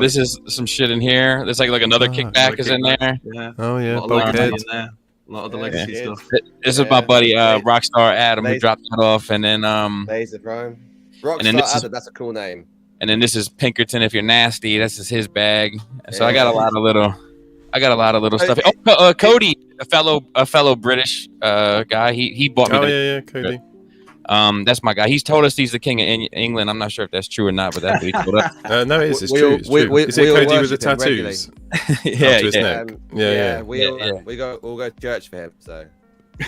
S2: This is some shit in here. There's like another kickback is in there.
S3: Yeah.
S1: Oh yeah.
S3: A lot of
S1: Bulkhead.
S3: Legacy in there. A lot of the
S5: Yeah.
S3: Legacy
S5: Yeah.
S3: stuff.
S2: This is my buddy Rockstar Adam who
S5: Laser-
S2: dropped that off, and then
S5: Laser Prime.
S2: And then
S5: Rockstar
S2: this is-
S5: Adam, that's a cool name.
S2: and then this is Pinkerton. If you're nasty, this is his bag. So I got a
S5: Yeah.
S2: lot of little stuff. Oh, Cody, a fellow British guy. He bought me.
S1: Oh yeah, Cody.
S2: That's my guy. He's told us he's the king of England. I'm not sure if that's true or not, but that's what he told us.
S1: No, it is. It's
S5: We
S1: true.
S5: all-
S1: It's
S5: we-
S1: true.
S5: we-
S1: Is it
S5: we all
S1: Cody with the
S5: worship him regularly.
S1: tattoos?
S2: Yeah,
S1: Up to his
S2: yeah,
S1: neck. Yeah.
S5: We'll go to church for him. So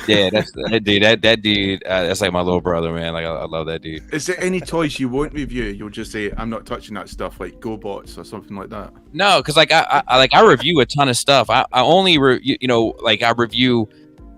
S2: yeah. That's that dude. That dude. That's like my little brother, man. Like I love that dude.
S6: Is there any toys you won't review? You'll just say, I'm not touching that stuff, like GoBots or something like that.
S2: No, because like I review a ton of stuff. I only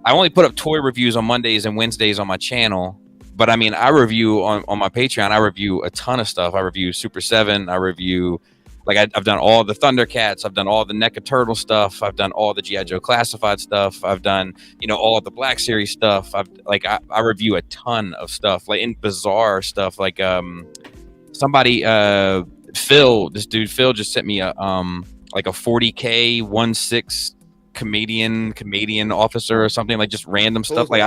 S2: I only put up toy reviews on Mondays and Wednesdays on my channel. But I mean, I review on my Patreon. I review a ton of stuff. I review Super 7. I review I've done all the Thundercats. I've done all the NECA Turtle stuff. I've done all the G.I. Joe Classified stuff. I've done all of the Black Series stuff. I review a ton of stuff, like in bizarre stuff. Like somebody Phil just sent me a 40K 1/6 Canadian officer or something, like just random stuff. Like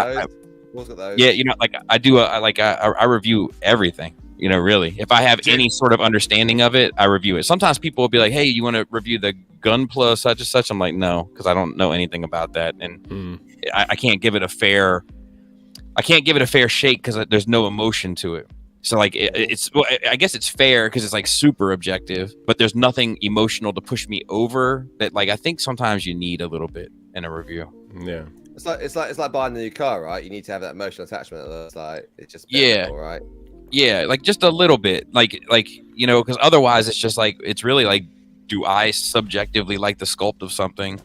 S5: Paul's got those.
S2: yeah, I review everything. Really, if I have any sort of understanding of it, I review it. Sometimes people will be like, "Hey, you want to review the Gunpla such and such?" I'm like, "No," because I don't know anything about that, and I can't give it a fair shake because there's no emotion to it. So like I guess it's fair because it's like super objective, but there's nothing emotional to push me over. That like I think sometimes you need a little bit in a review.
S1: Yeah.
S5: It's like buying a new car, right? You need to have that emotional attachment. It's like it's just
S2: Yeah.
S5: all right.
S2: Yeah, like just a little bit, because otherwise it's just like it's really like, do I subjectively like the sculpt of something,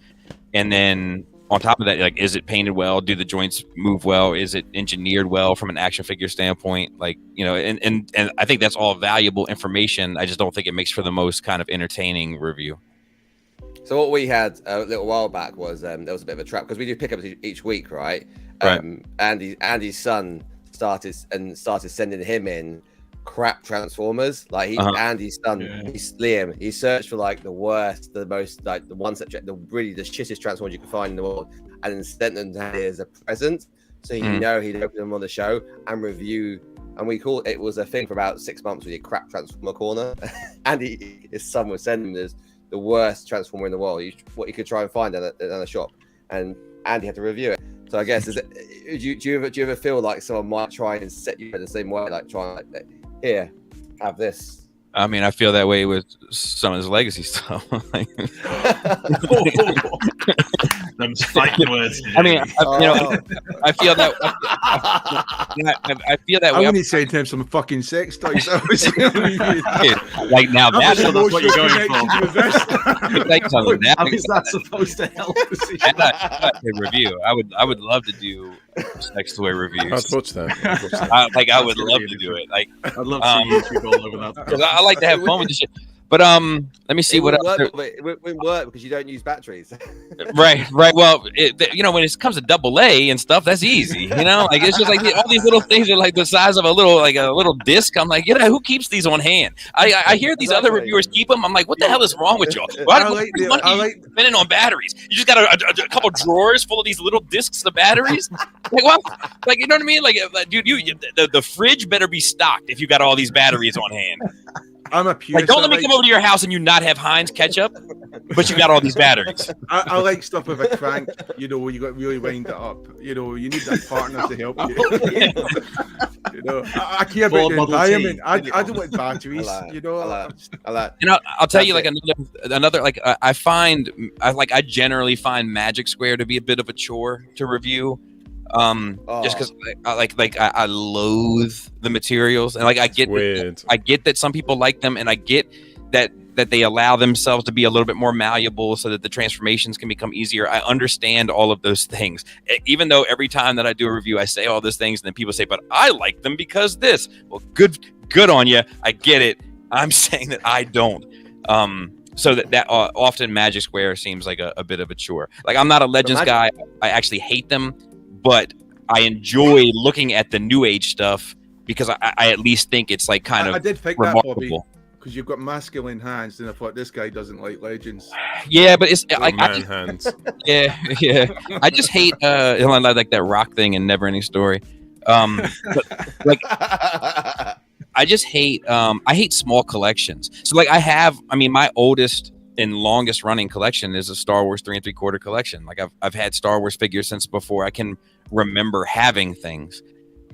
S2: and then on top of that, like, is it painted well? Do the joints move well? Is it engineered well from an action figure standpoint? Like, you know, and I think that's all valuable information. I just don't think it makes for the most kind of entertaining review.
S5: So what we had a little while back was there was a bit of a trap because we do pickups each week, right?
S2: Right.
S5: Andy's son started sending him in crap Transformers. Like Andy's son, Liam, he searched for like the worst, the most, like the ones that the shittest Transformers you can find in the world, and then sent them to Andy as a present. So he'd open them on the show and review. And we called it was a thing for about 6 months. We did crap Transformer corner. His son was sending him the worst Transformer in the world. What you could try and find at a shop, and Andy had to review it. So I guess do you ever feel like someone might try and set you in the same way, like trying like, here, have this?
S2: I mean, I feel that way with some of his Legacy stuff.
S3: Them fighting words.
S2: I mean, I feel that. I feel that way.
S6: I wouldn't say to him some fucking sex toys.
S2: Like now, that's
S3: what you're going for.
S2: Like something.
S3: How is that supposed to help?
S2: Review. I would love to do sex toy reviews.
S1: I'd watch that.
S2: I would love to do it. Like,
S3: I'd love to see YouTube all over that.
S2: Because I like to have fun with this shit. But let me see what else.
S5: It wouldn't work because you don't use batteries.
S2: Right. Well, you know, when it comes to AA and stuff, that's easy. You know, like it's just like all these little things are like the size of a little disc. I'm like, who keeps these on hand? I hear these other reviewers keep them. I'm like, what the hell is wrong with y'all? Why spending on batteries? You just got a couple drawers full of these little discs of batteries. Like what? Like, you know what I mean? Like, dude, the fridge better be stocked if you got all these batteries on hand.
S6: I'm a purist.
S2: Like, don't let me come over to your house and you not have Heinz ketchup, but you got all these batteries.
S6: I like stuff with a crank, you know, you got to really wind it up. You know, you need that partner to help you. You know, I care about the environment. I don't want batteries. You know,
S5: I like.
S2: You know, I'll tell you like another like I generally find Magic Square to be a bit of a chore to review. Just because I loathe the materials, and like I get that some people like them, and I get that they allow themselves to be a little bit more malleable so that the transformations can become easier. I understand all of those things, even though every time that I do a review I say all those things and then people say, but I like them because this. Well, good on you. I get it. I'm saying that I don't. So that often Magic Square seems like a bit of a chore. Like, I'm not a Legends guy. I actually hate them. But I enjoy looking at the new age stuff because I at least think it's like kind of
S6: I did think
S2: remarkable.
S6: That, Bobby, because you've got masculine hands, and I thought this guy doesn't like Legends.
S2: Yeah, but it's like
S1: hands.
S2: Yeah. I just hate like that rock thing in Neverending Story. Like I just hate I hate small collections. So like my oldest and longest running collection is a Star Wars 3 3/4 collection. Like I've had Star Wars figures since before I can remember having things,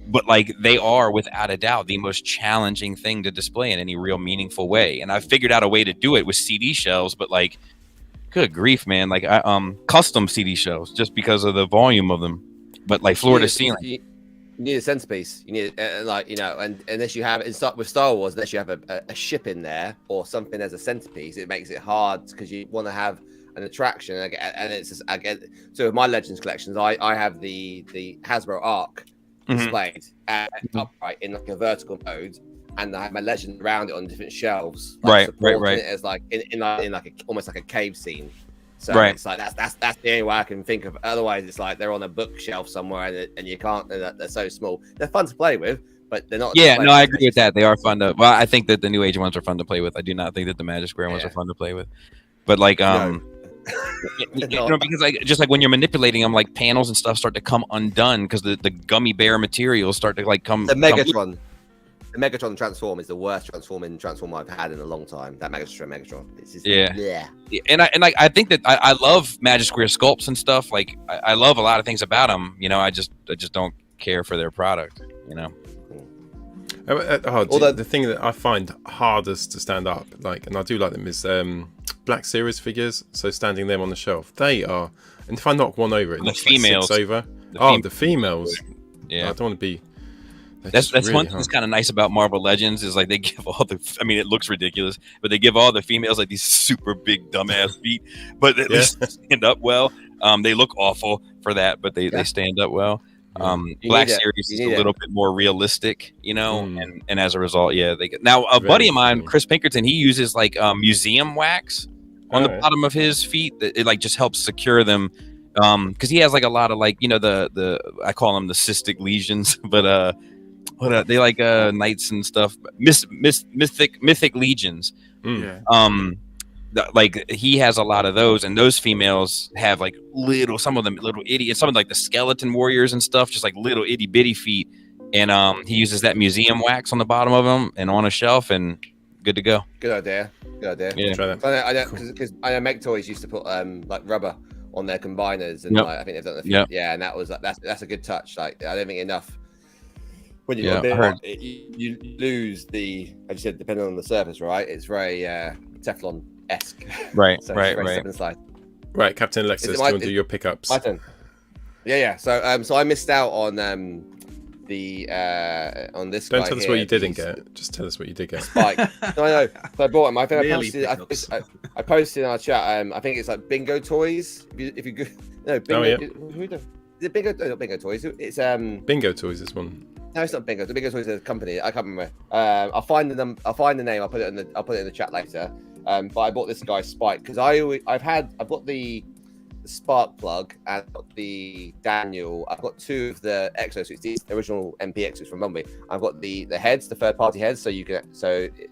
S2: but like they are without a doubt the most challenging thing to display in any real meaningful way. And I've figured out a way to do it with CD shelves, but like, good grief, man! Like I custom CD shelves just because of the volume of them, but like floor to ceiling.
S5: You need a centerpiece. You need like, you know, and unless you have it with Star Wars, unless you have a ship in there or something as a centerpiece, it makes it hard because you want to have an attraction. And it's just, so with my Legends collections, I have the Hasbro Arc displayed upright in like a vertical mode, and I have my Legend around it on different shelves. Like right. It as like in like almost like a cave scene. So it's like that's the only way I can think of. Otherwise, it's like they're on a bookshelf somewhere, and you can't. They're so small. They're fun to play with, but they're not.
S2: Yeah, no, I agree with that. They are fun to. Well, I think that the New Age ones are fun to play with. I do not think that the Magic Square ones are fun to play with. But like, you know, because like just like when you're manipulating them, like panels and stuff start to come undone because the gummy bear materials start to like come.
S5: The Megatron. The Megatron transform is the worst transform I've had in a long time. That Megatron. It's just, yeah.
S2: And I think that I love Magic Square sculpts and stuff. Like I love a lot of things about them. You know, I just don't care for their product. You know.
S1: The thing that I find hardest to stand up, like, and I do like them, is Black Series figures. So standing them on the shelf, they are. And if I knock one over, it knocks the females like 6 over. The females. Yeah, I don't want to be.
S2: That's really one thing that's kind of nice about Marvel Legends is like they give all the. I mean, it looks ridiculous, but they give all the females like these super big dumbass feet, but at least stand up well. They look awful for that, but they stand up well. Black Series is a little bit more realistic, you know, and as a result, they get. Now a buddy of mine, Chris Pinkerton, he uses like museum wax on the bottom of his feet. That it like just helps secure them, because he has like a lot of like, you know, the I call them the cystic lesions, but they like knights and stuff, mythic legions. Like he has a lot of those, and those females have like some of them little idiots, some of like the skeleton warriors and stuff, just like little itty bitty feet. And he uses that museum wax on the bottom of them and on a shelf, and good to go.
S5: Good idea. Yeah, try that. Because I know Meg Toys used to put like rubber on their combiners, and like, I think they've done the yeah, and that was that's a good touch. Like I don't think enough. When you you lose the, as you said, depending on the surface, right? It's very Teflon-esque.
S1: Right,
S5: so
S1: right, Captain Alexis, do you want to do your pickups?
S5: My turn. Yeah. So I missed out on on this.
S1: Don't tell us what you didn't get. Just tell us what you did get.
S5: Spike. No, I know. So I bought him. I think I posted in our chat. I think it's like Bingo Toys. If you go, no, Bingo. Who does? Is it Bingo? No, not Bingo Toys. It's
S1: Bingo Toys is one.
S5: No, it's not Bingo. The Bingo Toys is a company. I can't remember. I'll find the name. I'll put it in the chat later. But I bought this guy Spike because I've got the spark plug and I've got the Daniel. I've got two of the exosuits, the original MP exosuits from Bumblebee. I've got the heads, the third party heads. So you can and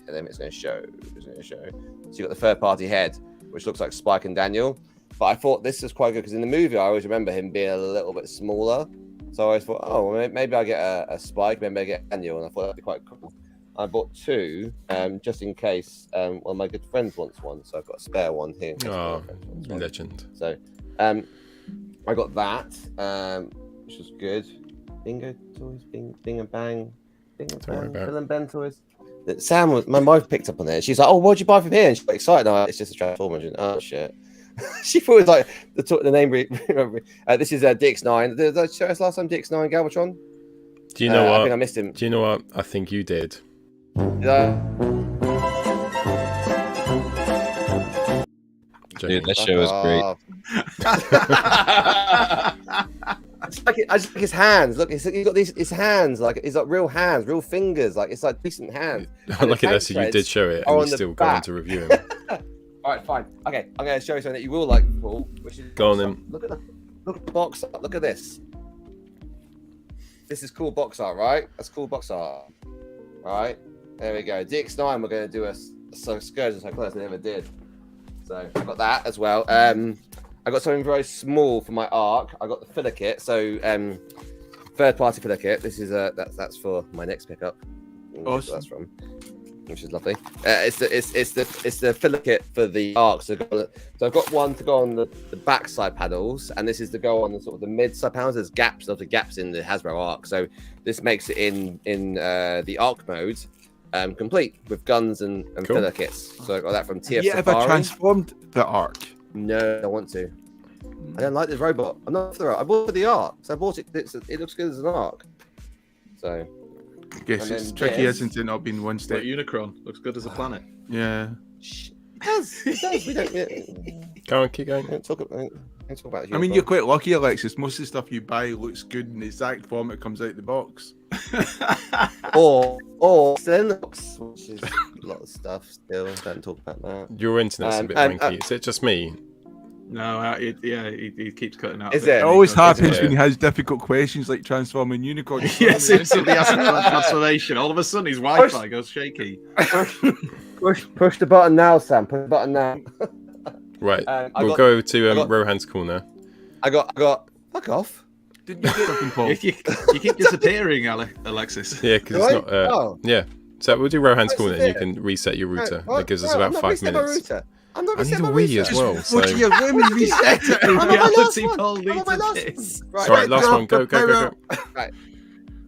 S5: then it's going to show. So you got the third party head, which looks like Spike and Daniel. But I thought this was quite good because in the movie I always remember him being a little bit smaller. So I always thought, oh, well, maybe I get a Spike, maybe I get Daniel, and I thought that'd be quite cool. I bought two, just in case one of my good friends wants one, so I've got a spare one here.
S1: Oh, legend!
S5: So, I got that, which was good. Bingo Toys, Bing and Bang, Bill and Ben Toys. My wife picked up on it. She's like, "Oh, what'd you buy from here?" And she's like, excited. Oh, it's just a Transformer. Oh shit. She thought it was like the name. This is DX9. Did I show us last time DX9 Galvatron?
S1: Do you know what?
S5: I think I missed him.
S1: Do you know what? I think you did.
S5: Did I?
S2: Dude, that show is great.
S5: I just like his hands. Look, he's got his hands. Like he's got real hands, real fingers. Like it's like decent hands.
S1: Look at this. You did show it, and you still go on to review him.
S5: All right, fine. Okay, I'm going to show you something that you will like, Paul. Which is
S1: go on then.
S5: Look at the box art. Look at this. This is cool box art, right? That's cool box art. All right, there we go. DX9. We're going to do a Scourge so close I never did. So I got that as well. I got something very small for my arc. I got the filler kit. So third party filler kit. This is that's for my next pickup.
S6: Awesome.
S5: That's from. Which is lovely. It's the filler kit for the arc. So I've got one to go on the backside panels, and this is to go on the sort of the mid side panels. There's gaps in the Hasbro arc, so this makes it in the arc mode complete with guns and cool. Filler kits. So I got that from TF Safari.
S6: Have you ever transformed the arc?
S5: No, I want to. I don't like this robot. I'm not for the arc. I bought the arc, so I bought it. It looks good as an arc. So.
S6: I guess it's tricky, isn't it? Not being one step.
S3: But Unicron looks good as a planet.
S6: Yeah.
S5: It does. We don't.
S1: Go on, keep going.
S5: Talk about
S6: Unicron. I mean, you're quite lucky, Alexis. Most of the stuff you buy looks good in the exact form it comes out the box.
S5: or still in the box, which is a lot of stuff. Still, don't talk about that.
S1: Your internet's a bit wanky. Is it just me?
S3: No, he keeps cutting out.
S6: It always happens when he has difficult questions like transforming Unicorn.
S3: Yes, instantly asking for transformation. All of a sudden, his Wi-Fi goes shaky.
S5: Push the button now, Sam. Push the button now.
S1: Right, we'll go over to Rohan's corner.
S5: I got. Fuck off.
S3: Didn't you get something, Paul? You keep disappearing, Alexis.
S1: Yeah, because it's not. Yeah, so we'll do Rohan's corner, and you can reset your router. That gives us about 5 minutes.
S5: I need
S1: a Wii as well.
S6: So. What do you have women reset it?
S1: Right, last one. Go.
S5: Right.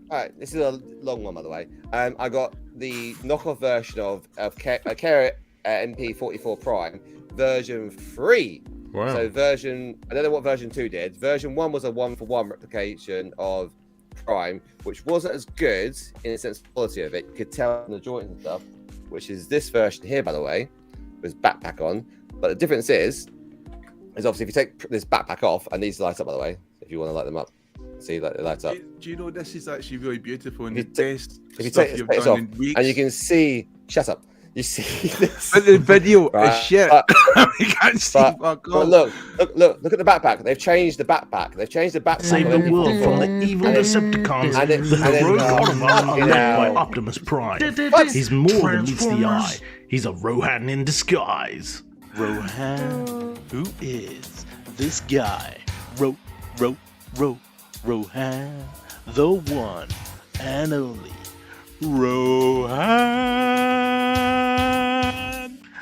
S5: All right. This is a long one, by the way. I got the knockoff version of Kara MP44 Prime version 3.
S1: Wow.
S5: So I don't know what version 2 did. Version 1 was a 1-for-1 replication of Prime, which wasn't as good in the sense of quality of it. You could tell in the joints and stuff, which is this version here, by the way. With backpack on, but the difference is is obviously if you take this backpack off, and these light up, by the way, if you want to light them up. See that it lights up.
S6: Do you know this is actually really beautiful and
S5: If
S6: the
S5: you
S6: best
S5: If you
S6: stuff
S5: take
S6: you've
S5: this
S6: done
S5: off,
S6: in weeks.
S5: and you can see, shut up. You see this.
S6: But the video
S5: Right,
S6: is shit.
S5: but-
S6: You can't see
S5: But,
S6: fuck
S5: but
S6: all.
S5: look at the backpack. They've changed the backpack. They've changed the backpack.
S9: Save the world from the evil Decepticons.
S5: And it-
S9: The
S5: and then,
S9: heroic
S5: fucking
S9: Autobots are led by
S5: hell.
S9: Optimus Prime.
S5: What?
S9: He's more than meets the eye.
S8: Transformers.
S9: He's a Rohan in disguise.
S10: Rohan, who is this guy? Rohan, the one and only Rohan.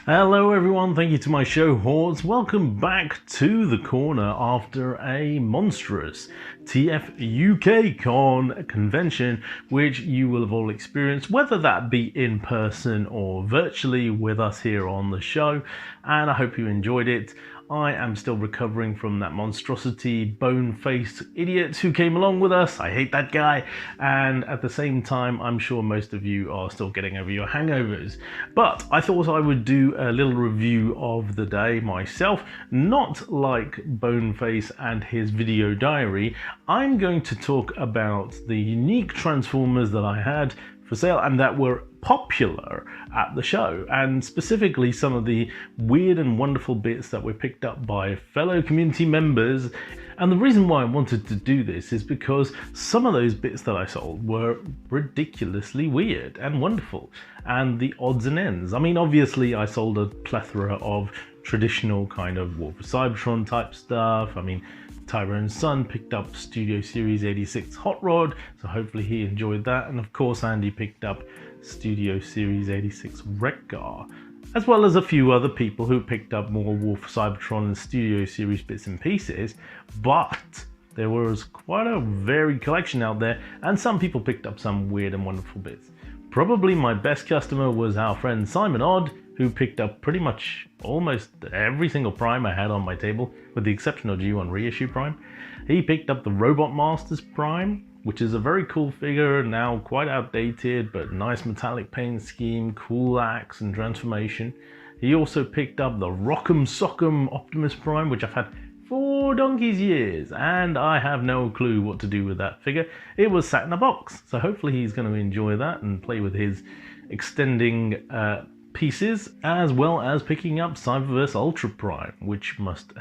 S11: Hello everyone, thank you to my show hordes. Welcome back to the corner after a monstrous TF UK Con convention, which you will have all experienced, whether that be in person or virtually with us here on the show, and I hope you enjoyed it. I am still recovering from that monstrosity, bone-faced idiot who came along with us. I hate that guy. And at the same time, I'm sure most of you are still getting over your hangovers. But I thought I would do a little review of the day myself. Not like Boneface and his video diary. I'm going to talk about the unique Transformers that I had for sale and that were popular at the show, and specifically some of the weird and wonderful bits that were picked up by fellow community members. And the reason why I wanted to do this is because some of those bits that I sold were ridiculously weird and wonderful, and the odds and ends. I mean, obviously I sold a plethora of traditional kind of War for Cybertron type stuff. I mean, Tyrone's son picked up Studio Series 86 Hot Rod, so hopefully he enjoyed that. And of course Andy picked up Studio Series 86 Wreck-Gar, as well as a few other people who picked up more War for Cybertron and Studio Series bits and pieces. But there was quite a varied collection out there, and some people picked up some weird and wonderful bits. Probably my best customer was our friend Simon Odd, who picked up pretty much almost every single Prime I had on my table, with the exception of G1 reissue Prime. He picked up the Robot Masters Prime, which is a very cool figure, now quite outdated, but nice metallic paint scheme, cool axe and transformation. He also picked up the Rock'em Sock'em Optimus Prime, which I've had for donkey's years, and I have no clue what to do with that figure. It was sat in a box, so hopefully he's going to enjoy that and play with his extending pieces, as well as picking up Cyberverse Ultra Prime, which must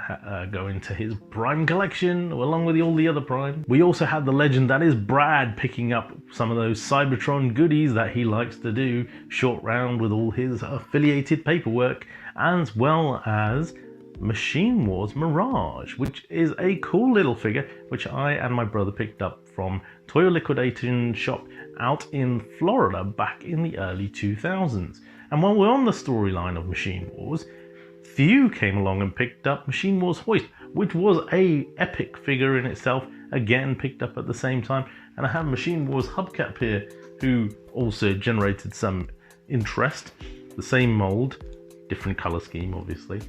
S11: go into his Prime collection along with all the other Prime. We also had the legend that is Brad picking up some of those Cybertron goodies that he likes to do, short round with all his affiliated paperwork, as well as Machine Wars Mirage, which is a cool little figure which I and my brother picked up from Toy Liquidation shop out in Florida back in the early 2000s. And while we're on the storyline of Machine Wars, Thew came along and picked up Machine Wars Hoist, which was a epic figure in itself, again picked up at the same time. And I have Machine Wars Hubcap here, who also generated some interest. The same mold, different color scheme obviously.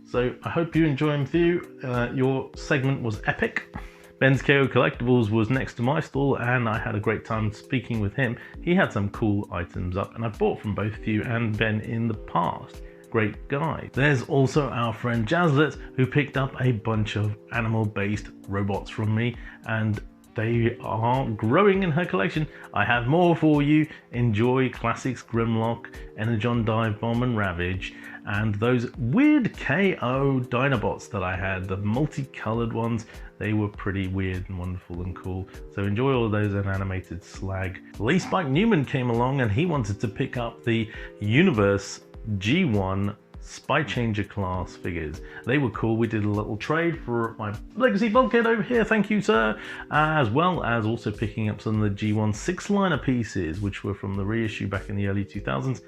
S11: So I hope you enjoy him, Thew. Your segment was epic. Ben's KO Collectibles was next to my stall, and I had a great time speaking with him. He had some cool items up, and I've bought from both Thew and Ben in the past. Great guy. There's also our friend Jazzlet, who picked up a bunch of animal-based robots from me, and they are growing in her collection. I have more for you. Enjoy Classics Grimlock, Energon Dive Bomb and Ravage, and those weird KO Dinobots that I had, the multicolored ones. They were pretty weird and wonderful and cool. So enjoy all of those animated slag. Lee Spike Newman came along and he wanted to pick up the Universe G1 Spy Changer class figures. They were cool. We did a little trade for my Legacy Bulkhead over here, thank you sir, as well as also picking up some of the G1 six-liner pieces, which were from the reissue back in the early 2000s.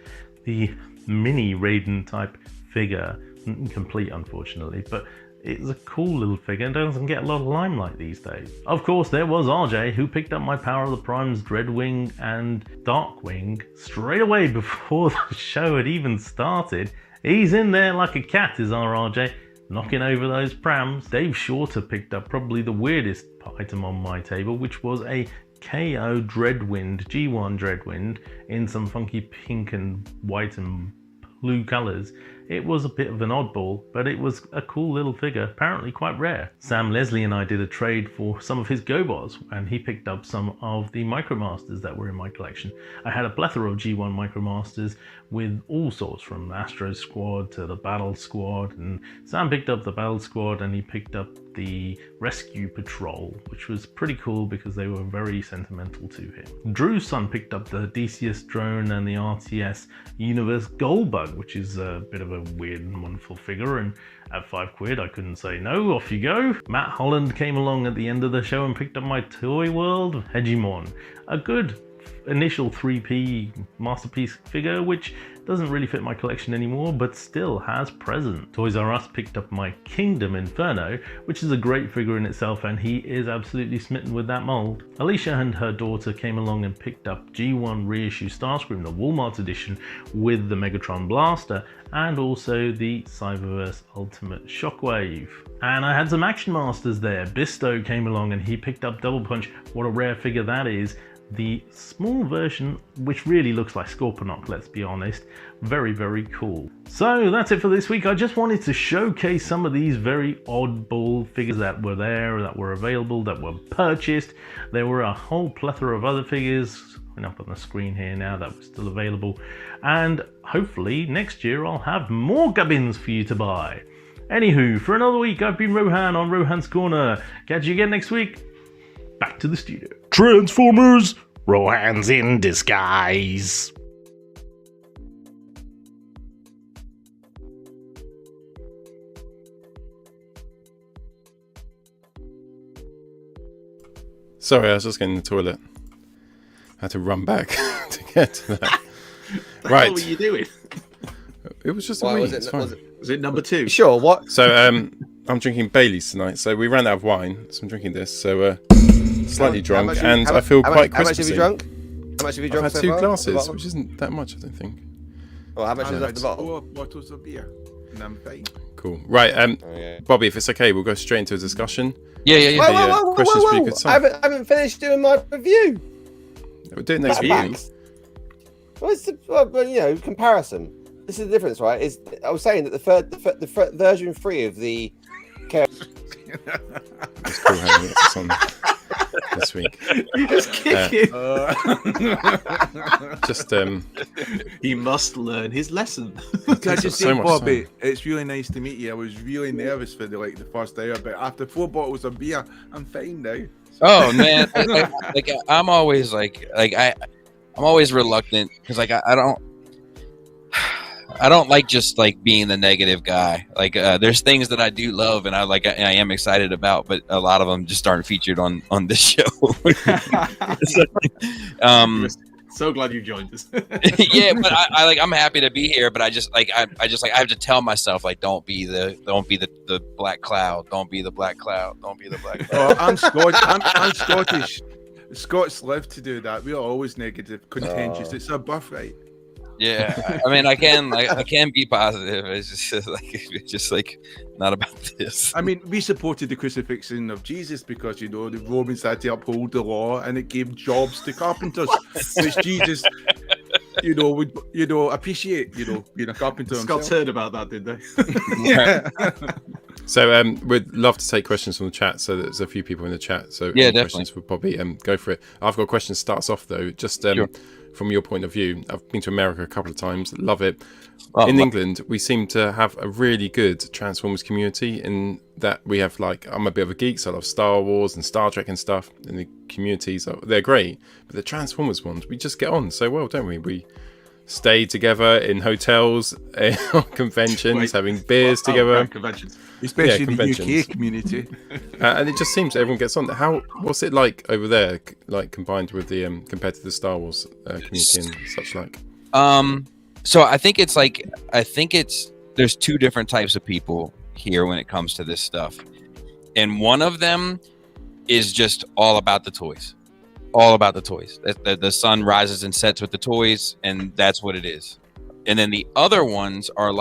S11: The mini Raiden type figure, incomplete unfortunately, but it's a cool little figure and doesn't get a lot of limelight these days. Of course, there was RJ, who picked up my Power of the Primes Dreadwing and Darkwing straight away before the show had even started. He's in there like a cat, is our RJ, knocking over those prams. Dave Shorter picked up probably the weirdest item on my table, which was a KO Dreadwind, G1 Dreadwind, in some funky pink and white and blue colours. It was a bit of an oddball, but it was a cool little figure, apparently quite rare. Sam Leslie and I did a trade for some of his GoBots, and he picked up some of the Micromasters that were in my collection. I had a plethora of G1 Micromasters with all sorts, from Astro Squad to the Battle Squad, and Sam picked up the Battle Squad and he picked up the Rescue Patrol, which was pretty cool because they were very sentimental to him. Drew's son picked up the DCS drone and the RTS Universe Goldbug, which is a bit of a weird and wonderful figure, and at £5 I couldn't say no. Off you go. Matt Holland came along at the end of the show and picked up my Toy World Hegemon, a good initial 3p masterpiece figure, which doesn't really fit my collection anymore, but still has present. Toys R Us picked up my Kingdom Inferno, which is a great figure in itself, and he is absolutely smitten with that mold. Alicia and her daughter came along and picked up G1 reissue Starscream, the Walmart edition, with the Megatron Blaster, and also the Cyberverse Ultimate Shockwave. And I had some Action Masters there. Bisto came along and he picked up Double Punch. What a rare figure that is. The small version, which really looks like Scorponok, let's be honest. Very, very cool. So that's it for this week. I just wanted to showcase some of these very oddball figures that were there, that were available, that were purchased. There were a whole plethora of other figures up on the screen here now that were still available. And hopefully next year I'll have more gubbins for you to buy. Anywho, for another week, I've been Rohan on Rohan's Corner. Catch you again next week. Back to the studio.
S10: Transformers, Rohan's in disguise.
S1: Sorry, I was just getting in the toilet. I had to run back to get to that. Right.
S3: What were you doing?
S1: It was just a wee.
S3: Was it number 2?
S5: Sure, what?
S1: So I'm drinking Bailey's tonight. So we ran out of wine, so I'm drinking this. So slightly drunk, and I feel quite Christmassy.
S5: How much have you drunk? How much have you drunk?
S1: I've had
S5: so
S1: 2
S5: far?
S1: glasses, which isn't that much, I don't think.
S5: Well, how much is left the bottle?
S6: 4 bottles of beer, and I'm fine.
S1: Cool. Right, Bobby, if it's okay, we'll go straight into a discussion.
S2: Yeah.
S5: Whoa. I haven't finished doing my review.
S1: We'll do it next week.
S5: Well, it's the comparison. This is the difference, right? Is I was saying that the version 3 of the.
S1: It's cool having this on this week.
S3: You just kick it.
S1: Just
S3: he must learn his lesson.
S6: Can I just say, Bobby, it's really nice to meet you. I was really nervous for the first hour, but after 4 bottles of beer, I'm fine now.
S2: Oh man, I'm always I'm always reluctant because I don't like just being the negative guy. There's things that I do love and I am excited about, but a lot of them just aren't featured on this show.
S3: So glad you joined us.
S2: Yeah, but I'm happy to be here. But I have to tell myself don't be the black cloud. Don't be the black cloud. Don't be the black cloud.
S6: I'm Scottish. Scots love to do that. We are always negative, contentious. It's our birthright.
S2: Yeah, I mean, I can be positive. It's just not about this.
S6: I mean, we supported the crucifixion of Jesus because the Romans had to uphold the law, and it gave jobs to carpenters, which Jesus, would appreciate. Being a carpenter.
S3: Scots heard about that, did they?
S6: Yeah.
S1: So we'd love to take questions from the chat. So there's a few people in the chat. So
S2: yeah,
S1: questions for Bobby. Go for it. I've got a question. Starts off though, just sure. From your point of view. I've been to America a couple of times. Love it. In England, we seem to have a really good Transformers community. In that we have I'm a bit of a geek, so I love Star Wars and Star Trek and stuff. And the communities they're great, but the Transformers ones we just get on so well, don't we? We stay together in hotels, conventions, having beers together.
S6: Conventions. Especially the UK community.
S1: And it just seems everyone gets on. What's it like over there, combined with the compared to the Star Wars community and such like?
S2: So I think there's 2 different types of people here when it comes to this stuff. And one of them is just all about the toys. All about the toys. The sun rises and sets with the toys, and that's what it is. And then the other ones are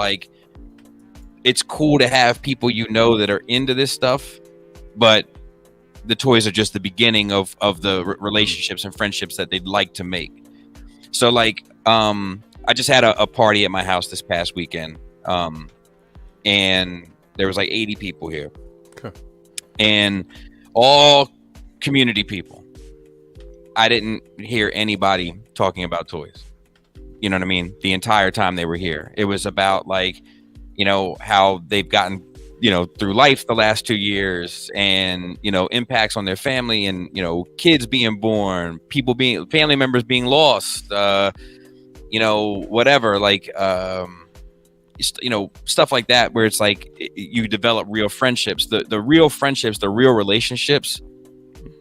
S2: it's cool to have people that are into this stuff, but the toys are just the beginning of the relationships and friendships that they'd like to make. So I just had a party at my house this past weekend. and there was like 80 people here,
S1: okay.
S2: And all community people. I didn't hear anybody talking about toys. You know what I mean? The entire time they were here, it was about like, you know, how they've gotten, you know, through life the last 2 years, and, you know, impacts on their family, and, you know, kids being born, family members being lost, you know, whatever, like, you know, stuff like that, where it's like you develop real friendships. The real friendships, the real relationships,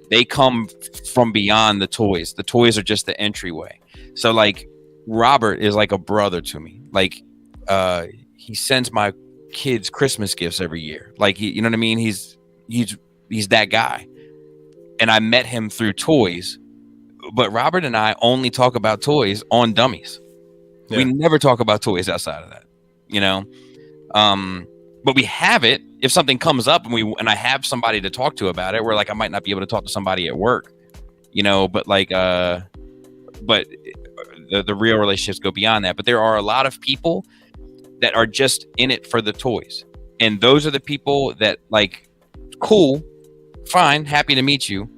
S2: they come from beyond the toys. The toys are just the entryway. So like Robert is like a brother to me. Like he sends my kids Christmas gifts every year. Like you know what I mean? He's that guy. And I met him through toys. But Robert and I only talk about toys on dummies. Yeah. We never talk about toys outside of that, you know? But we have it if something comes up and I have somebody to talk to about it, where like I might not be able to talk to somebody at work, you know, but like the real relationships go beyond that. But there are a lot of people that are just in it for the toys. And those are the people that like, cool, fine, happy to meet you,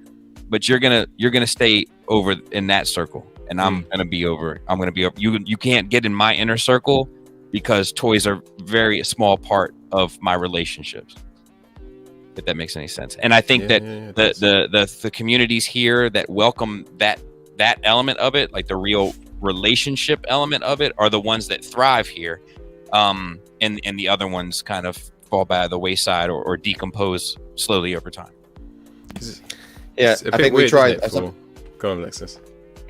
S2: but you're gonna stay over in that circle, and I'm gonna be over. You can't get in my inner circle, because toys are very small part of my relationships, if that makes any sense. And I think the communities here that welcome that element of it, like the real relationship element of it, are the ones that thrive here, and the other ones kind of fall by the wayside or decompose slowly over time.
S5: Yeah, I think we try.
S1: Go on, Alexis.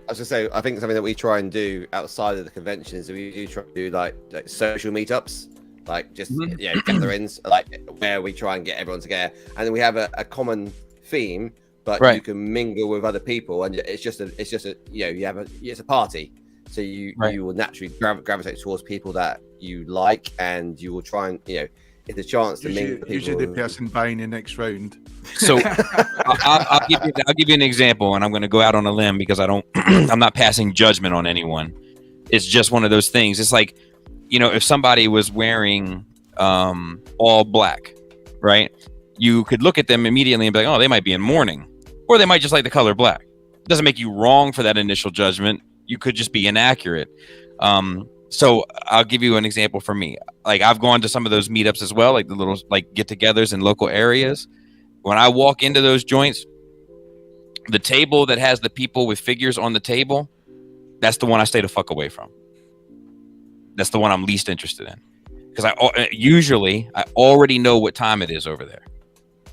S5: I was gonna say, I think something that we try and do outside of the convention is we do try to do like social meetups, like just gatherings, like where we try and get everyone together, and then we have a common theme, but you can mingle with other people, and it's just a it's a party, so you will naturally gravitate towards people that you like, and you will try and it's a chance to mingle.
S6: Usually the person buying the next round.
S2: So I'll give you an example, and I'm going to go out on a limb because I'm not passing judgment on anyone. It's just one of those things. It's like, if somebody was wearing all black, right? You could look at them immediately and be like, oh, they might be in mourning, or they might just like the color black. It doesn't make you wrong for that initial judgment. You could just be inaccurate. So I'll give you an example for me. Like, I've gone to some of those meetups as well, like the little get-togethers in local areas. When I walk into those joints, the table that has the people with figures on the table, that's the one I stay the fuck away from. That's the one I'm least interested in, because I already know what time it is over there,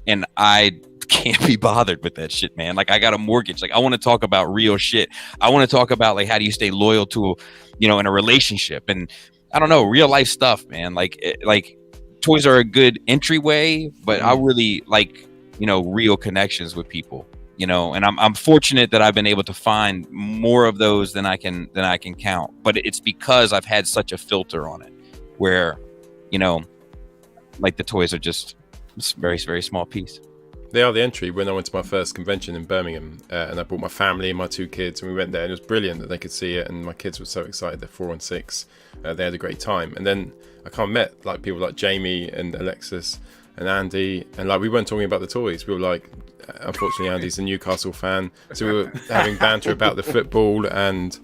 S2: and I can't be bothered with that shit, man. Like, I got a mortgage. Like, I want to talk about real shit. I want to talk about like, how do you stay loyal to in a relationship, and I don't know, real life stuff, man. Like toys are a good entryway, but I really like real connections with people, and I'm fortunate that I've been able to find more of those than I can count. But it's because I've had such a filter on it, where like the toys are just a very, very small piece.
S1: They are the entry. When I went to my first convention in Birmingham, and I brought my family and my 2 kids, and we went there, and it was brilliant that they could see it, and my kids were so excited. They're 4 and 6. They had a great time. And then I kind of met like people like Jamie and Alexis and Andy, and like we weren't talking about the toys. We were like, unfortunately, Andy's a Newcastle fan, so we were having banter about the football, and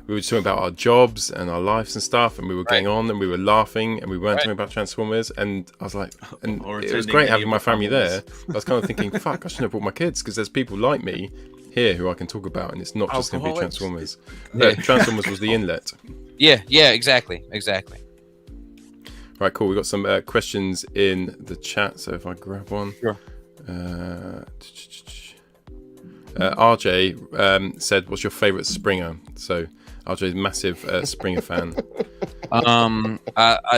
S1: we were talking about our jobs and our lives and stuff, and we were getting on, and we were laughing, and we weren't talking about Transformers. And I was like, and it was great having my family there. I was kind of thinking, fuck, I shouldn't have brought my kids, because there's people like me here who I can talk about, and it's not just going to be Transformers. Transformers was the inlet.
S2: Yeah, exactly.
S1: Right, cool. We've got some questions in the chat, so if I grab one.
S2: Sure.
S1: RJ said, what's your favourite Springer? So RJ's massive Springer fan.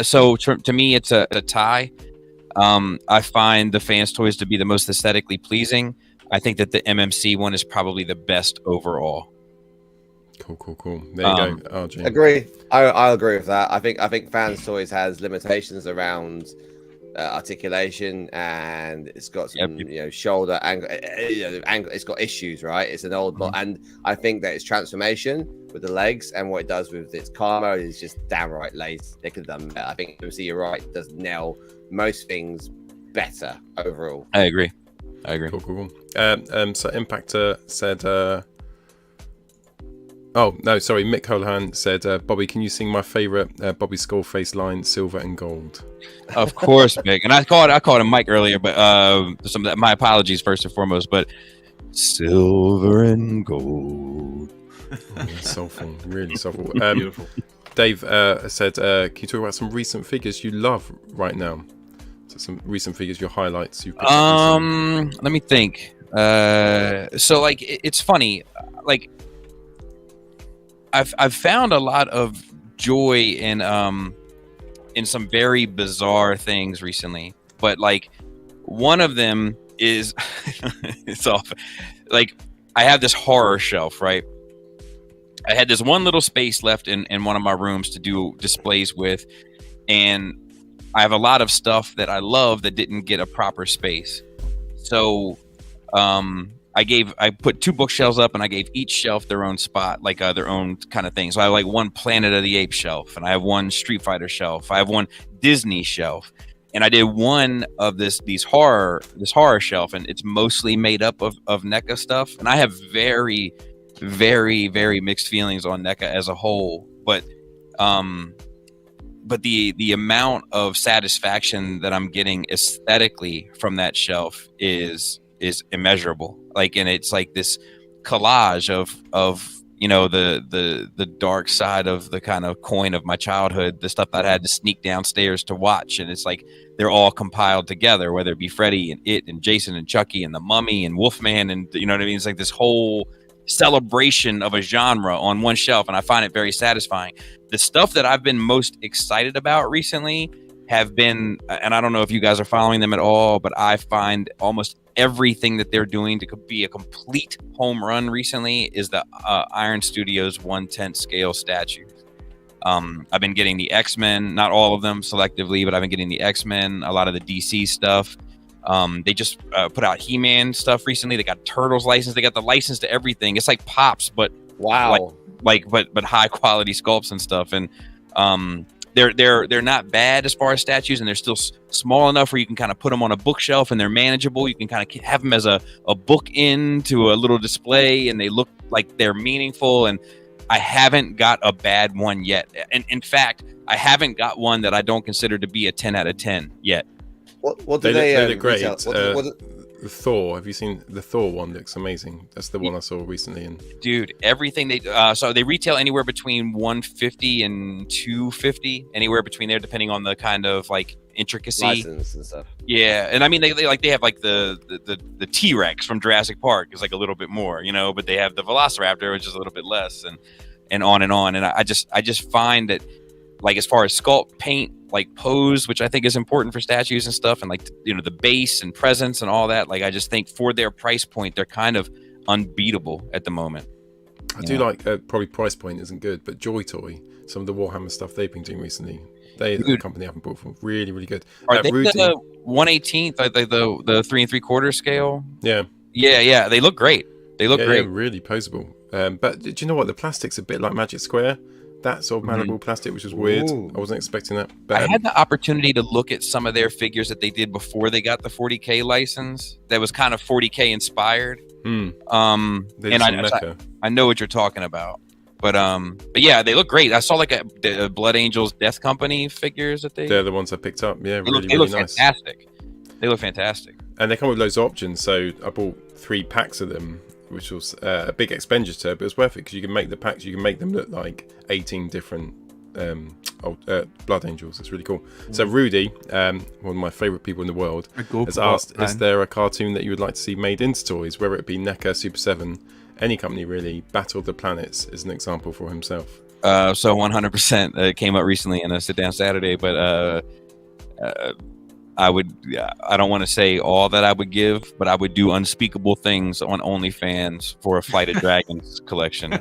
S2: So to me, it's a tie. I find the Fanstoys to be the most aesthetically pleasing. I think that the MMC one is probably the best overall.
S1: Cool. There you go, RJ.
S5: Agree. I'll agree with that. I think Fanstoys has limitations around articulation, and it's got some shoulder angle. It's got issues, right? It's an old bot, and I think that its transformation with the legs and what it does with its car mode is just downright lazy. They could have done better. I think MC, you're right, it does nail most things better overall.
S2: I agree.
S1: Cool. So Impactor said oh no, sorry, Mick Holohan said, Bobby, can you sing my favorite Bobby Skullface line, Silver and Gold?
S2: Of course, Mick. And I called him Mike earlier, but my apologies first and foremost, but silver and gold.
S1: Soulful, really soulful.
S3: Beautiful.
S1: Dave said, can you talk about some recent figures you love right now? So some recent figures, your highlights.
S2: Let me think. So like it's funny, like I've found a lot of joy in some very bizarre things recently, but like one of them is it's off. Like I have this horror shelf, right? I had this one little space left in one of my rooms to do displays with, and I have a lot of stuff that I love that didn't get a proper space. So I put 2 bookshelves up, and I gave each shelf their own spot, like their own kind of thing. So I have like one Planet of the Apes shelf, and I have one Street Fighter shelf. I have one Disney shelf, and I did one of this horror shelf, and it's mostly made up of NECA stuff. And I have very, very, very mixed feelings on NECA as a whole, but the amount of satisfaction that I'm getting aesthetically from that shelf is immeasurable. Like, and it's like this collage of the dark side of the kind of coin of my childhood, the stuff that I had to sneak downstairs to watch, and it's like they're all compiled together, whether it be Freddy and It and Jason and Chucky and the Mummy and Wolfman, and you know what I mean. It's like this whole celebration of a genre on one shelf, and I find it very satisfying. The stuff that I've been most excited about recently have been, and I don't know if you guys are following them at all, but I find almost everything that they're doing to be a complete home run recently is the Iron Studios 1/10 scale statues. I've been getting the X-Men, not all of them selectively, but I've been getting the X-Men, a lot of the DC stuff. They just put out He-Man stuff recently. They got Turtles license. They got the license to everything. It's like Pops, but
S5: wow,
S2: but high quality sculpts and stuff. And they're not bad as far as statues, and they're still small enough where you can kind of put them on a bookshelf, and they're manageable. You can kind of have them as a book into a little display, and they look like they're meaningful. And I haven't got a bad one yet. And in fact, I haven't got one that I don't consider to be a 10 out of 10 yet.
S5: What do they
S1: look great.
S5: What
S1: Thor, have you seen the Thor one? Looks amazing. That's the one I saw recently. And
S2: dude, everything they so they retail anywhere between $150 and $250, anywhere between there, depending on the kind of like intricacy,
S5: license and stuff.
S2: Yeah, and I mean they have like the T-Rex from Jurassic Park is like a little bit more, you know, but they have the Velociraptor, which is a little bit less, and on and on. And I just find that, like, as far as sculpt, paint, like pose, which I think is important for statues and stuff, and like, you know, the base and presence and all that, like I just think for their price point they're kind of unbeatable at the moment.
S1: I do like probably price point isn't good, but Joy Toy, some of the Warhammer stuff they've been doing recently, the company I haven't bought from, really really good.
S2: Are they the 1/18th, like the 3 3/4 scale?
S1: Yeah,
S2: they look great. They look great.
S1: Yeah, really poseable. But do you know what, the plastic's a bit like Magic Square, that sort of malleable plastic, which is weird. I wasn't expecting that. But
S2: I had the opportunity to look at some of their figures that they did before they got the 40K license. That was kind of 40K inspired. And I know what you're talking about. But yeah, they look great. I saw like the Blood Angels Death Company figures that they're
S1: the ones I picked up. Yeah,
S2: they
S1: really
S2: look
S1: nice.
S2: Fantastic. They look fantastic.
S1: And they come with loads of options. So I bought 3 packs of them, which was a big expenditure, but it was worth it because you can make the packs, you can make them look like 18 different Blood Angels. It's really cool. So Rudy, one of my favourite people in the world, has asked, is there a cartoon that you would like to see made into toys, whether it be NECA, Super 7, any company really? Battle of the Planets is an example for himself.
S2: So 100%. It came up recently in a sit down Saturday, but I don't want to say all that I would give, but I would do unspeakable things on OnlyFans for a Flight of Dragons collection.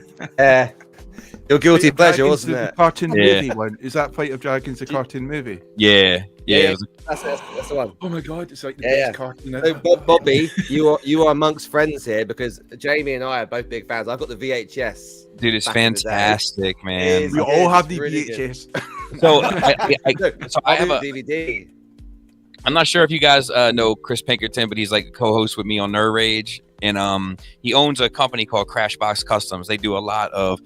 S5: Your guilty
S6: Flight of
S5: pleasure,
S6: Dragons,
S5: wasn't
S6: the
S5: it?
S6: cartoon
S2: Yeah.
S6: movie one. Is that Flight of Dragons, the cartoon movie?
S2: Yeah.
S5: Yeah, that's the one.
S6: Oh my god, it's like the
S5: Yeah,
S6: best cartoon
S5: So,
S6: ever.
S5: Bobby, you are amongst friends here because Jamie and I are both big fans. I've got the VHS.
S2: Dude, it's
S5: back in the day.
S2: fantastic, man.
S5: It's
S6: We
S5: good,
S6: all have
S5: it's
S6: the
S5: really good.
S6: VHS.
S2: So,
S5: No,
S2: I have a.
S5: DVD.
S2: I'm not sure if you guys know Chris Pinkerton, but he's like a co-host with me on Nerd Rage, and he owns a company called Crashbox Customs. They do a lot of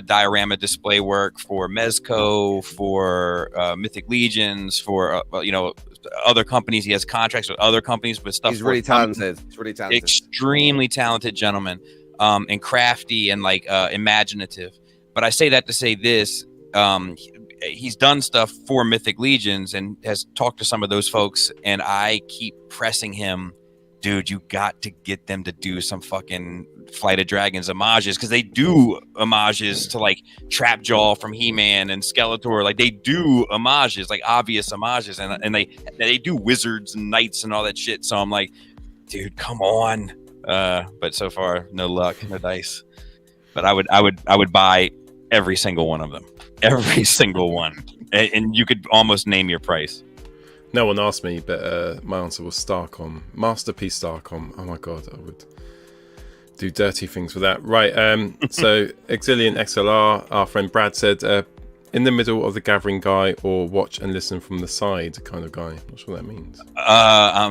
S2: diorama display work for Mezco, for Mythic Legions, for other companies. He has contracts with other companies, but stuff.
S5: He's really talented. He's really talented.
S2: Extremely talented gentleman, and crafty and like imaginative. But I say that to say this. He's done stuff for Mythic Legions and has talked to some of those folks, and I keep pressing him, dude, you got to get them to do some fucking Flight of Dragons homages, because they do homages to like Trapjaw from He-Man and Skeletor. Like they do homages, like obvious homages, and they do wizards and knights and all that shit. So I'm like, dude, come on. But so far, no luck, no dice. But I would buy every single one of them. Every single one. And you could almost name your price.
S1: No one asked me, but my answer was Starcom. Masterpiece Starcom. Oh my god, I would do dirty things with that. Right, so Exilian XLR, our friend Brad said, in the middle of the gathering guy or watch and listen from the side kind of guy. Not sure what that means.
S3: I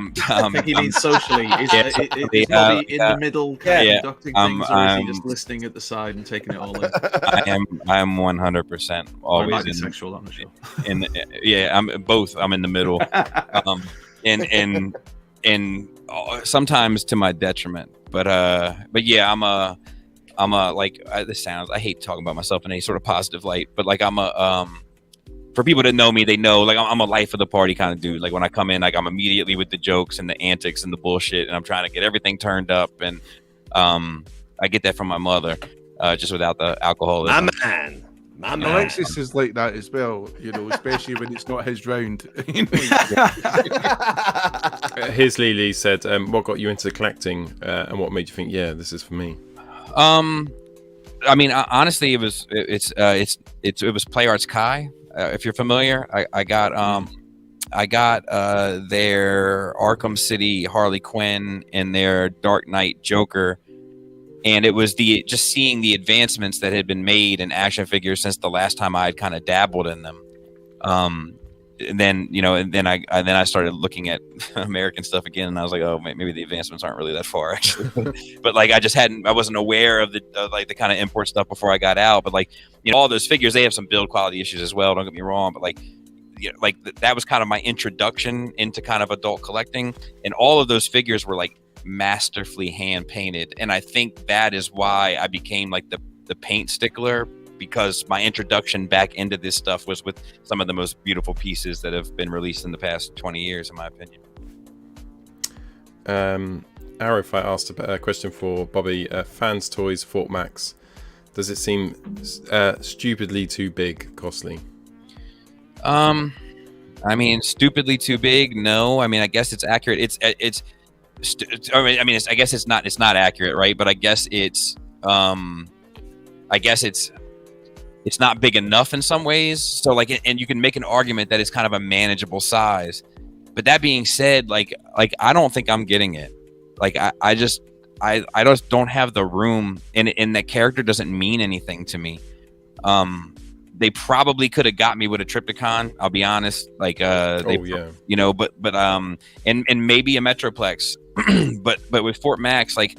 S3: think he means socially. Is he in the middle, kind of conducting things, or is he just listening at the side and taking it all in?
S2: I am 100% always in
S3: sexual. I'm not sure.
S2: I'm both. I'm in the middle, and sometimes to my detriment. But yeah, I'm a like this sounds. I hate talking about myself in any sort of positive light, but like I'm a for people that know me, they know like I'm a life of the party kind of dude. Like when I come in, like I'm immediately with the jokes and the antics and the bullshit, and I'm trying to get everything turned up. And I get that from my mother, just without the alcoholism.
S6: My man. Alexis is like that as well, especially when it's not his round.
S1: Here's Lily said, what got you into collecting, and what made you think, yeah, this is for me?
S2: I mean, honestly, it was Play Arts Kai. If you're familiar, I got their Arkham City Harley Quinn and their Dark Knight Joker, and it was just seeing the advancements that had been made in action figures since the last time I had kind of dabbled in them. And then I started looking at American stuff again, and I was like, oh, maybe the advancements aren't really that far, actually. But like, I wasn't aware of the kind of import stuff before I got out. But like, all those figures, they have some build quality issues as well. Don't get me wrong, but like, that was kind of my introduction into kind of adult collecting, and all of those figures were like masterfully hand painted, and I think that is why I became like the paint stickler, because my introduction back into this stuff was with some of the most beautiful pieces that have been released in the past 20 years, in my opinion.
S1: Arif, I asked a question for Bobby. Fanstoys Fort Max. Does it seem stupidly too big, costly?
S2: I mean, stupidly too big? No. I mean, I guess it's accurate. I guess it's not accurate, right? But I guess it's not big enough in some ways. So like, and you can make an argument that it's kind of a manageable size. But that being said, like I don't think I'm getting it. Like I just don't have the room, and that character doesn't mean anything to me. They probably could have got me with a Triptychon. I'll be honest. Like but and maybe a Metroplex. but with Fort Max, like,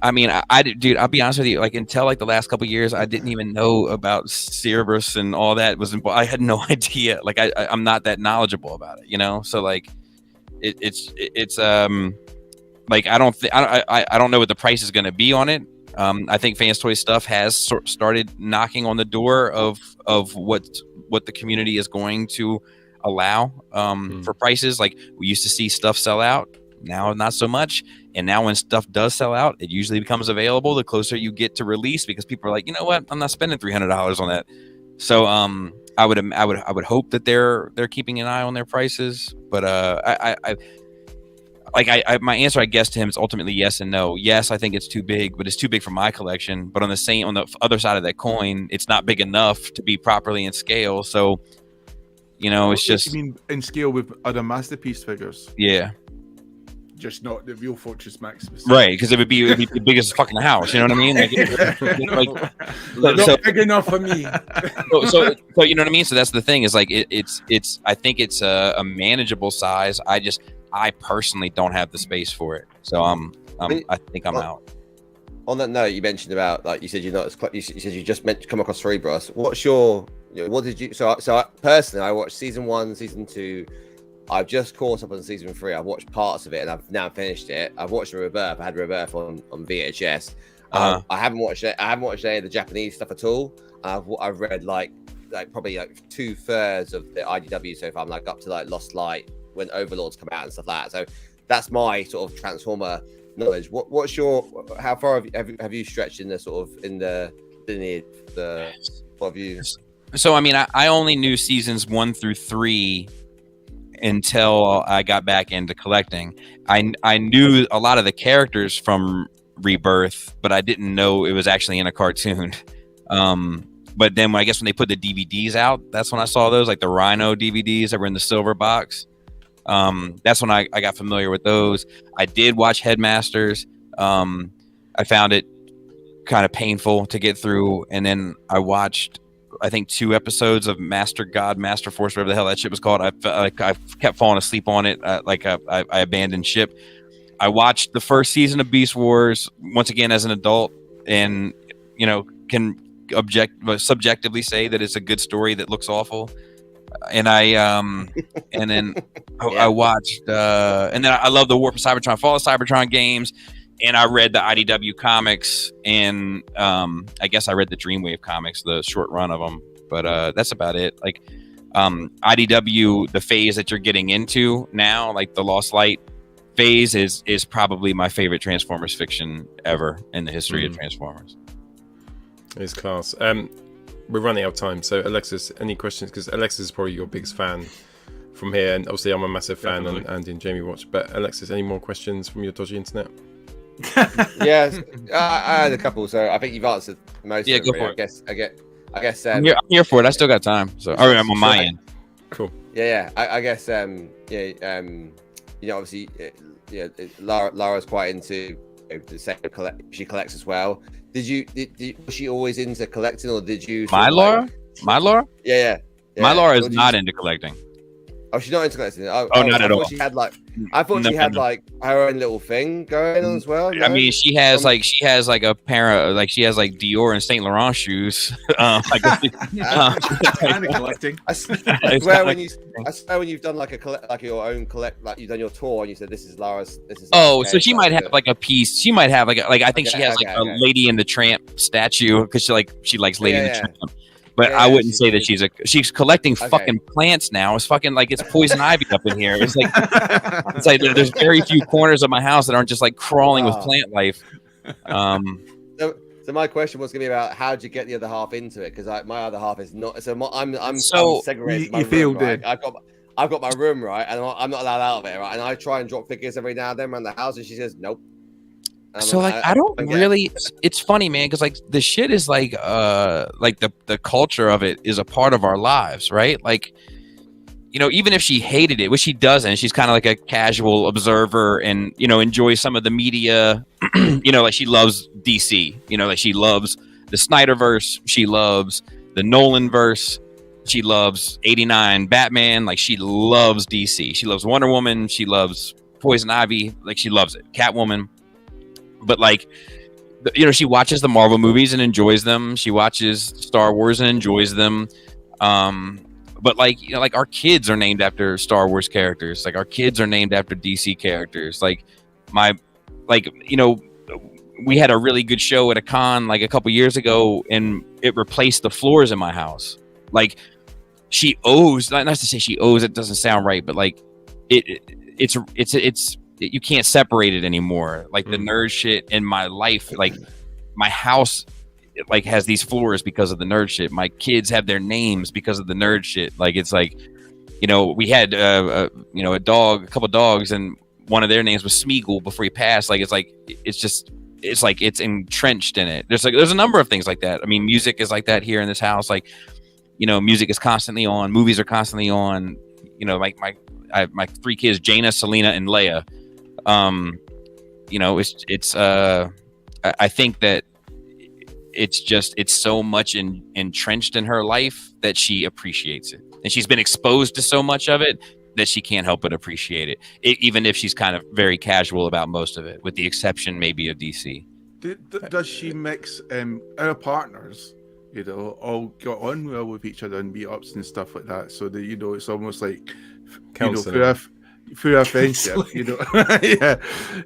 S2: I mean, dude, I'll be honest with you. Like, until like the last couple of years, I didn't even know about Cerberus and all that I had no idea. Like, I'm not that knowledgeable about it, So like, it's like I don't know what the price is going to be on it. I think Fanstoys stuff has started knocking on the door of what the community is going to allow for prices. Like, we used to see stuff sell out. Now not so much, and now when stuff does sell out, it usually becomes available the closer you get to release, because people are like, you know what, I'm not spending $300 on that. So I would hope that they're keeping an eye on their prices, but like my answer, I guess, to him is ultimately yes and no. Yes, I think it's too big, but it's too big for my collection. But on the other side of that coin, it's not big enough to be properly in scale. So, it's just.
S6: You mean in scale with other Masterpiece figures?
S2: Yeah.
S6: Just not the real Fortress Maximus.
S2: Right, because it would be the biggest fucking house. You know what I mean?
S6: Not big enough for me.
S2: so you know what I mean? So that's the thing, is like it's I think it's a manageable size. I personally don't have the space for it. So I think I'm out.
S5: On that note, you mentioned about, like, you said you're not as you said you just meant to come across Cerebros. What's your, what did you? So personally, I watched season 1, season 2. I've just caught up on season 3. I've watched parts of it and I've now finished it. I've watched the Rebirth. I had Rebirth on VHS. I haven't watched it. I haven't watched any of the Japanese stuff at all. I've read like probably like 2/3 of the IDW so far. I'm like up to like Lost Light when Overlords come out and stuff like that. So that's my sort of Transformer knowledge. What's your, how far have you stretched in the sort of in the lineage? What have you?
S2: So I mean, I only knew seasons 1 through 3 until I got back into collecting. I knew a lot of the characters from Rebirth, but I didn't know it was actually in a cartoon. But then when they put the DVDs out, that's when I saw those, like the Rhino DVDs that were in the silver box. That's when I got familiar with those. I did watch Headmasters. I found it kind of painful to get through, and then I watched, I think, 2 episodes of Master Force, whatever the hell that shit was called. I kept falling asleep on it. I abandoned ship. I watched the first season of Beast Wars once again as an adult, and can subjectively say that it's a good story that looks awful. And and then I watched, and then I love the War for Cybertron, Fall of Cybertron games. And I read the IDW comics, and I guess I read the Dreamwave comics, the short run of them. But that's about it. Like IDW, the phase that you're getting into now, like the Lost Light phase, is probably my favorite Transformers fiction ever in the history of Transformers.
S1: It's class. We're running out of time, so Alexis, any questions? Because Alexis is probably your biggest fan from here, and obviously I'm a massive fan, and in Jamie Watch. But Alexis, any more questions from your dodgy internet?
S5: Yes, I had a couple, so I think you've answered most.
S2: Yeah,
S5: of them,
S2: go for it.
S5: I guess.
S2: I'm here for it. I still got time, so I'm on my end.
S1: Cool.
S5: Yeah. I guess. Obviously, Lara's quite into the same she collects as well. Was she always into collecting, or did you?
S2: My Laura?
S5: Yeah.
S2: My Laura is not into collecting.
S5: Oh, she's not into collecting.
S2: Not at all.
S5: I thought she had like her own little thing going on as well.
S2: I mean, she has like a pair of she has Dior and Saint Laurent shoes.
S3: Kind of collecting.
S5: I swear when you've done your own you've done your tour and you said this is Lara's.
S2: So she might have like a piece. She might have I think she has a Lady in the Tramp statue because she likes Lady in the Tramp. But I wouldn't say that she's collecting fucking plants now. It's fucking it's poison ivy up in here. It's like there's very few corners of my house that aren't just crawling with plant life.
S5: So my question was going to be about how did you get the other half into it? Because my other half is not. So I'm segregated. You feel good. I've got my room, right, and I'm not allowed out of it, right. And I try and drop figures every now and then around the house, and she says nope.
S2: So I don't really. It's funny, man, because the shit is the culture of it is a part of our lives, right? Even if she hated it, which she doesn't, she's kind of like a casual observer and enjoys some of the media. She loves DC. She loves the Snyderverse. She loves the Nolanverse. She loves '89 Batman. She loves DC. She loves Wonder Woman. She loves Poison Ivy. She loves it. Catwoman. But she watches the Marvel movies and enjoys them. She watches Star Wars and enjoys them. But our kids are named after Star Wars characters. Our kids are named after DC characters. We had a really good show at a con a couple years ago, and it replaced the floors in my house. She owes, not to say she owes, it doesn't sound right, but it's you can't separate it anymore. The nerd shit in my life, my house has these floors because of the nerd shit. My kids have their names because of the nerd shit. We had a couple dogs, and one of their names was Smeagol before he passed. Like it's entrenched in it. There's a number of things like that. I mean, music is like that here in this house. Like, you know, music is constantly on, movies are constantly on. You know, like my 3 kids, Jaina, Selena, and Leia. You know, I think that it's so much entrenched in her life that she appreciates it, and she's been exposed to so much of it that she can't help but appreciate it, even if she's kind of very casual about most of it, with the exception maybe of DC.
S6: Does she mix our partners, you know, all got on well with each other and meetups and stuff like that, so that, you know, it's almost like, you know, through our friendship, you know,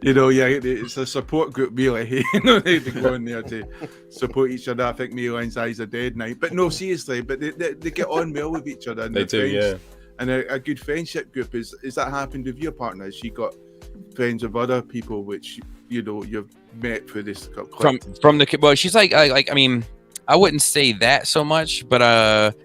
S6: it's a support group, really. You know, they go in there to support each other. I think Mainline's eyes are dead now, but no, seriously, but they get on well with each other. And
S1: they do,
S6: friends.
S1: yeah.
S6: And a good friendship group is that happened with your partner? Has she got friends of other people which, you know, you've met through this
S2: from the, well, she's like I mean, I wouldn't say that so much, but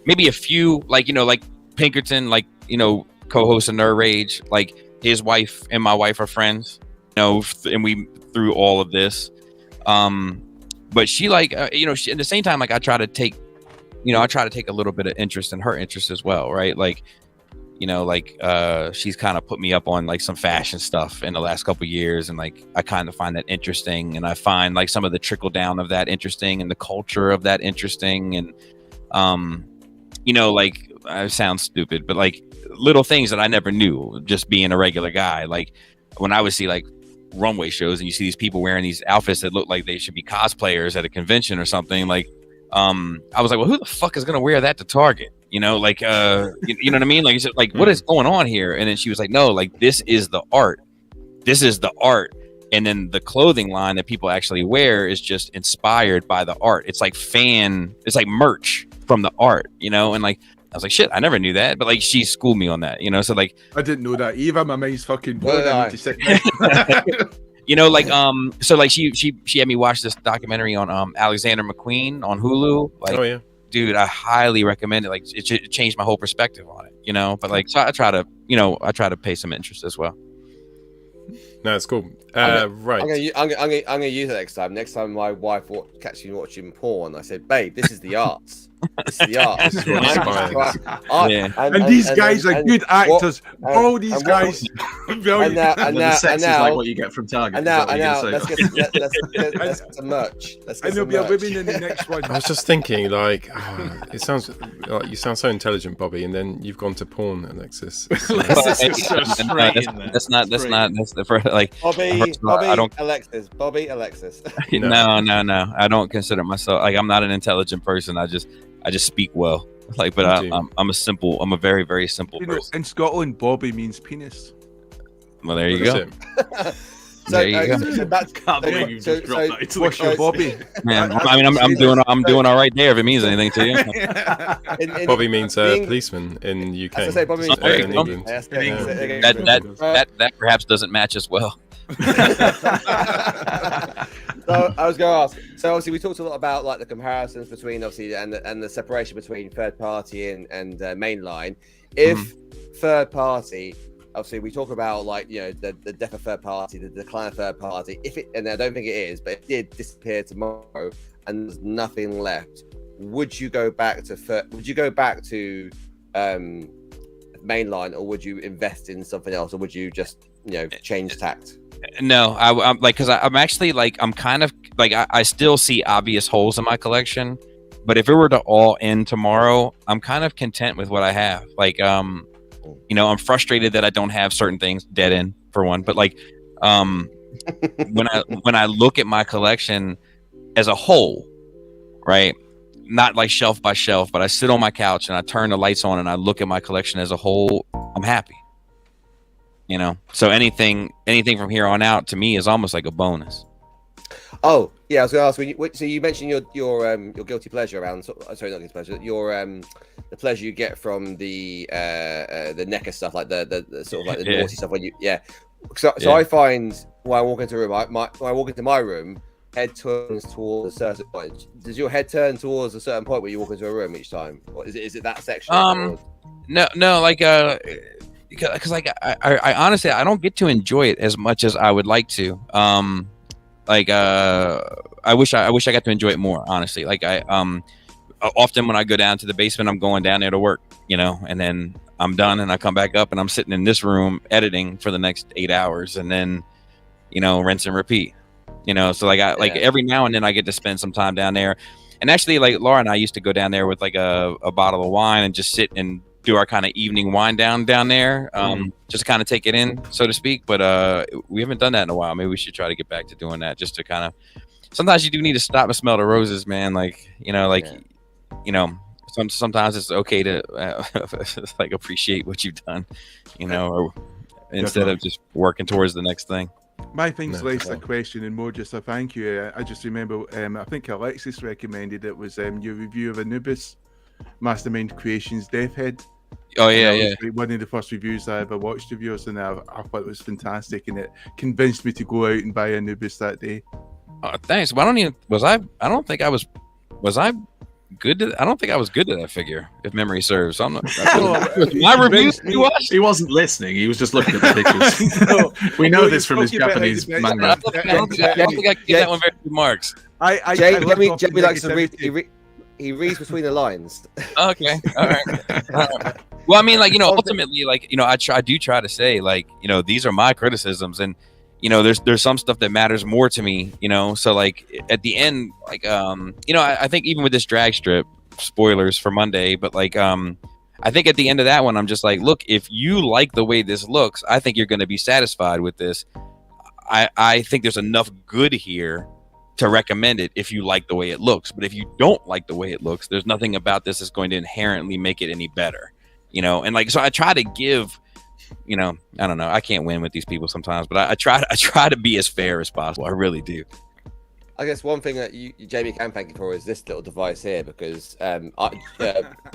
S2: maybe a few, like, you know, like Pinkerton, like, you know, co-host of Nerd Rage, like his wife and my wife are friends, you know, and we through all of this. But she, like, you know, she, at the same time, like, I try to take a little bit of interest in her interest as well, right? Like, you know, like she's kind of put me up on like some fashion stuff in the last couple of years, and like I kind of find that interesting, and I find like some of the trickle down of that interesting, and the culture of that interesting, and you know, like, I sound stupid, but like little things that I never knew, just being a regular guy. Like when I would see like runway shows and you see these people wearing these outfits that look like they should be cosplayers at a convention or something, like I was like, well, who the fuck is gonna wear that to Target? You know, like you know what I mean? Like, it's just, like, what is going on here? And then she was like, no, like, this is the art. This is the art. And then the clothing line that people actually wear is just inspired by the art. It's like it's like merch from the art, you know? And like, I was like, shit, I never knew that. But like, she schooled me on that, you know? So like,
S6: I didn't know that either. My mind's fucking blown. I need to sit down.
S2: You know, like, so like she had me watch this documentary on Alexander McQueen on Hulu. Like,
S1: oh yeah,
S2: dude, I highly recommend it. Like, it changed my whole perspective on it, you know? But like, so I try to pay some interest as well.
S1: No, it's cool.
S5: Right. I'm gonna use it next time. Next time my wife catches me watching porn, I said, babe, this is the arts. This is the arts.
S6: And these guys are good actors. All these guys.
S3: And the sex is like what you get from Target.
S5: And now let's get some merch.
S6: And there'll be a women in the next one.
S1: I was just thinking, like, it sounds like you sound so intelligent, Bobby, and then you've gone to porn, Alexis.
S2: That's not the first, like,
S5: Bobby Alexis.
S2: No. I don't consider myself, like, I'm not an intelligent person. I just speak well. Like, but I'm a very, very simple person.
S6: In Scotland, Bobby means penis.
S2: Well, there you go.
S5: There you go.
S6: What's your Bobby?
S2: Man, I mean, I'm doing all right there if it means anything to you.
S1: Bobby means policeman in the UK.
S5: I was say, Bobby means
S1: in England.
S2: That perhaps doesn't match as well.
S5: So I was going to ask. So obviously we talked a lot about like the comparisons between obviously and the separation between third party and mainline. If third party, obviously we talk about like, you know, the death of third party, the decline of third party. If it, and I don't think it is, but it did disappear tomorrow and there's nothing left, would you go back to mainline, or would you invest in something else, or would you just, you know, change tact?
S2: No, I'm like, because I'm actually like, I'm kind of like, I still see obvious holes in my collection, but if it were to all end tomorrow, I'm kind of content with what I have. Like, you know, I'm frustrated that I don't have certain things dead end for one, but like, when I look at my collection as a whole, right? Not like shelf by shelf, but I sit on my couch and I turn the lights on and I look at my collection as a whole, I'm happy. You know, so anything from here on out to me is almost like a bonus.
S5: Oh yeah, I was going to ask. So you mentioned your guilty pleasure around. Sorry, not guilty pleasure. Your the pleasure you get from the NECA stuff, like the sort of like the naughty stuff. When you So I find when I walk into a room, when I walk into my room, head turns towards a certain point. Does your head turn towards a certain point when you walk into a room each time? Or is it that section?
S2: No, like because like I honestly I don't get to enjoy it as much as I would like to. I wish I got to enjoy it more, honestly. Like often when I go down to the basement, I'm going down there to work, you know, and then I'm done and I come back up and I'm sitting in this room editing for the next 8 hours, and then, you know, rinse and repeat, you know. So like every now and then I get to spend some time down there. And actually, like Laura and I used to go down there with like a bottle of wine and just sit and do our kind of evening wind down there, just kind of take it in, so to speak. But we haven't done that in a while. Maybe we should try to get back to doing that, just to kind of. Sometimes you do need to stop and smell the roses, man. Like, you know, like, you know, sometimes it's okay to like appreciate what you've done, you know, or instead of just working towards the next thing.
S6: My thing's less a question and more just a thank you. I just remember, I think Alexis recommended it was your review of Anubis, Mastermind Creations Death Head.
S2: Oh yeah,
S6: one of the first reviews I ever watched of yours, and I thought it was fantastic, and it convinced me to go out and buy Anubis that day.
S2: Thanks. Well, I don't think I was good to. I don't think I was good to that figure, if memory serves. So I'm not. My review.
S3: He wasn't listening. He was just looking at the pictures. We know this from his Japanese manga.
S2: I don't think I gave that one very good marks.
S5: Jamie likes to read. He reads between the lines.
S2: Okay. All right. Well, I mean, like, you know, ultimately, like, you know, I do try to say, like, you know, these are my criticisms, and, you know, there's some stuff that matters more to me, you know. So like at the end, like, you know, I think even with this drag strip, spoilers for Monday, but like, I think at the end of that one, I'm just like, look, if you like the way this looks, I think you're going to be satisfied with this. I think there's enough good here to recommend it if you like the way it looks. But if you don't like the way it looks, there's nothing about this that's going to inherently make it any better, you know. And like, so I try to give, you know, I don't know, I can't win with these people sometimes, but I try to be as fair as possible. I really do.
S5: I guess one thing that you Jamie, can thank you for is this little device here, because but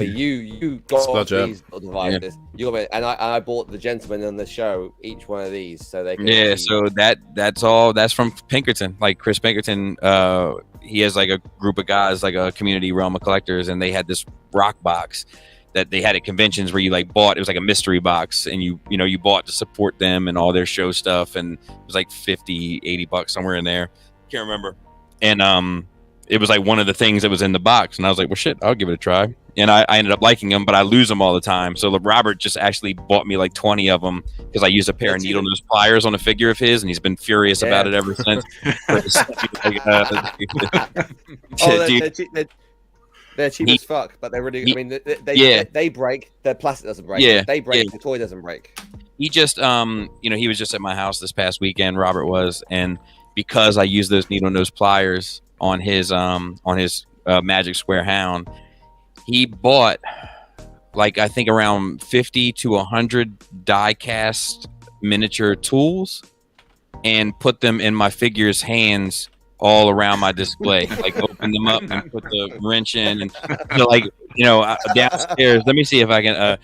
S5: you got these little devices. Yeah. You got it, and I bought the gentleman on the show each one of these, so they can
S2: so that's from Pinkerton, like Chris Pinkerton. He has like a group of guys, like a community realm of collectors, and they had this rock box that they had at conventions where you like bought. It was like a mystery box, and you bought to support them and all their show stuff, and it was like $50-$80 somewhere in there, can't remember. And it was like one of the things that was in the box, and I was like, well, shit, I'll give it a try. And I ended up liking them, but I lose them all the time. So Robert just actually bought me like 20 of them because I used a pair of needle nose pliers on a figure of his, and he's been furious about it ever since.
S5: They're cheap as fuck, but they're really. I mean, they break. Their plastic doesn't break. Yeah, they break. The toy doesn't break.
S2: He just, you know, he was just at my house this past weekend. Robert was, and because I used those needle nose pliers on his Magic Square Hound, he bought like, I think around 50 to 100 die cast miniature tools and put them in my figure's hands all around my display. Like, open them up and put the wrench in, and like, you know, downstairs. Let me see if I can.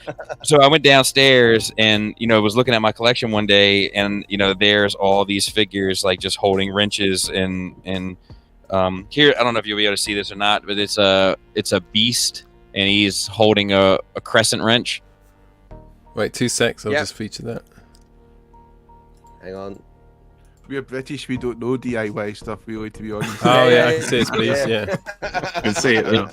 S2: So I went downstairs and, you know, was looking at my collection one day, and, you know, there's all these figures like just holding wrenches, and here, I don't know if you'll be able to see this or not, but it's a beast, and he's holding a crescent wrench.
S1: Wait 2 secs. I'll just feature that.
S5: Hang on.
S6: We're British, we don't know DIY stuff, really, to be honest.
S1: Oh yeah, I can see it, please. Yeah.
S3: I can see it though.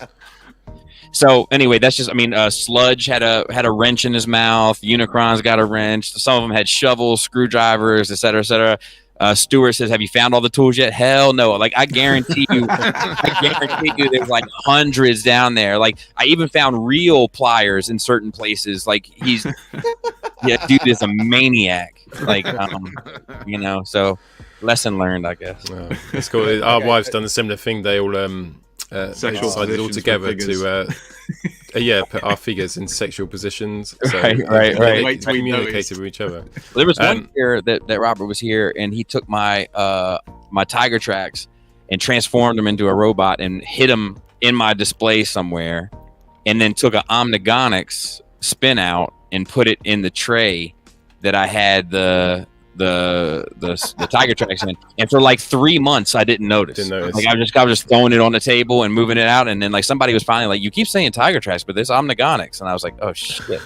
S2: So anyway, that's just, I mean, Sludge had a wrench in his mouth. Unicron's got a wrench. Some of them had shovels, screwdrivers, et cetera, et cetera. Stuart says, have you found all the tools yet? Hell no. Like, I guarantee you, there's like hundreds down there. Like, I even found real pliers in certain places. Like, dude is a maniac. Like, you know, so lesson learned, I guess.
S1: Wow. It's cool. Our wives done a similar thing. They all decided all together to put our figures in sexual positions. So
S2: right.
S1: They communicated with each other.
S2: There was one year that Robert was here, and he took my my Tiger Tracks and transformed them into a robot and hid them in my display somewhere, and then took an Omnigonics spin out and put it in the tray that I had the the Tiger Tracks in, and for like 3 months I didn't notice. Like I was just throwing it on the table and moving it out, and then like somebody was finally like, "You keep saying Tiger Tracks, but this Omnigonics," and I was like, "Oh shit."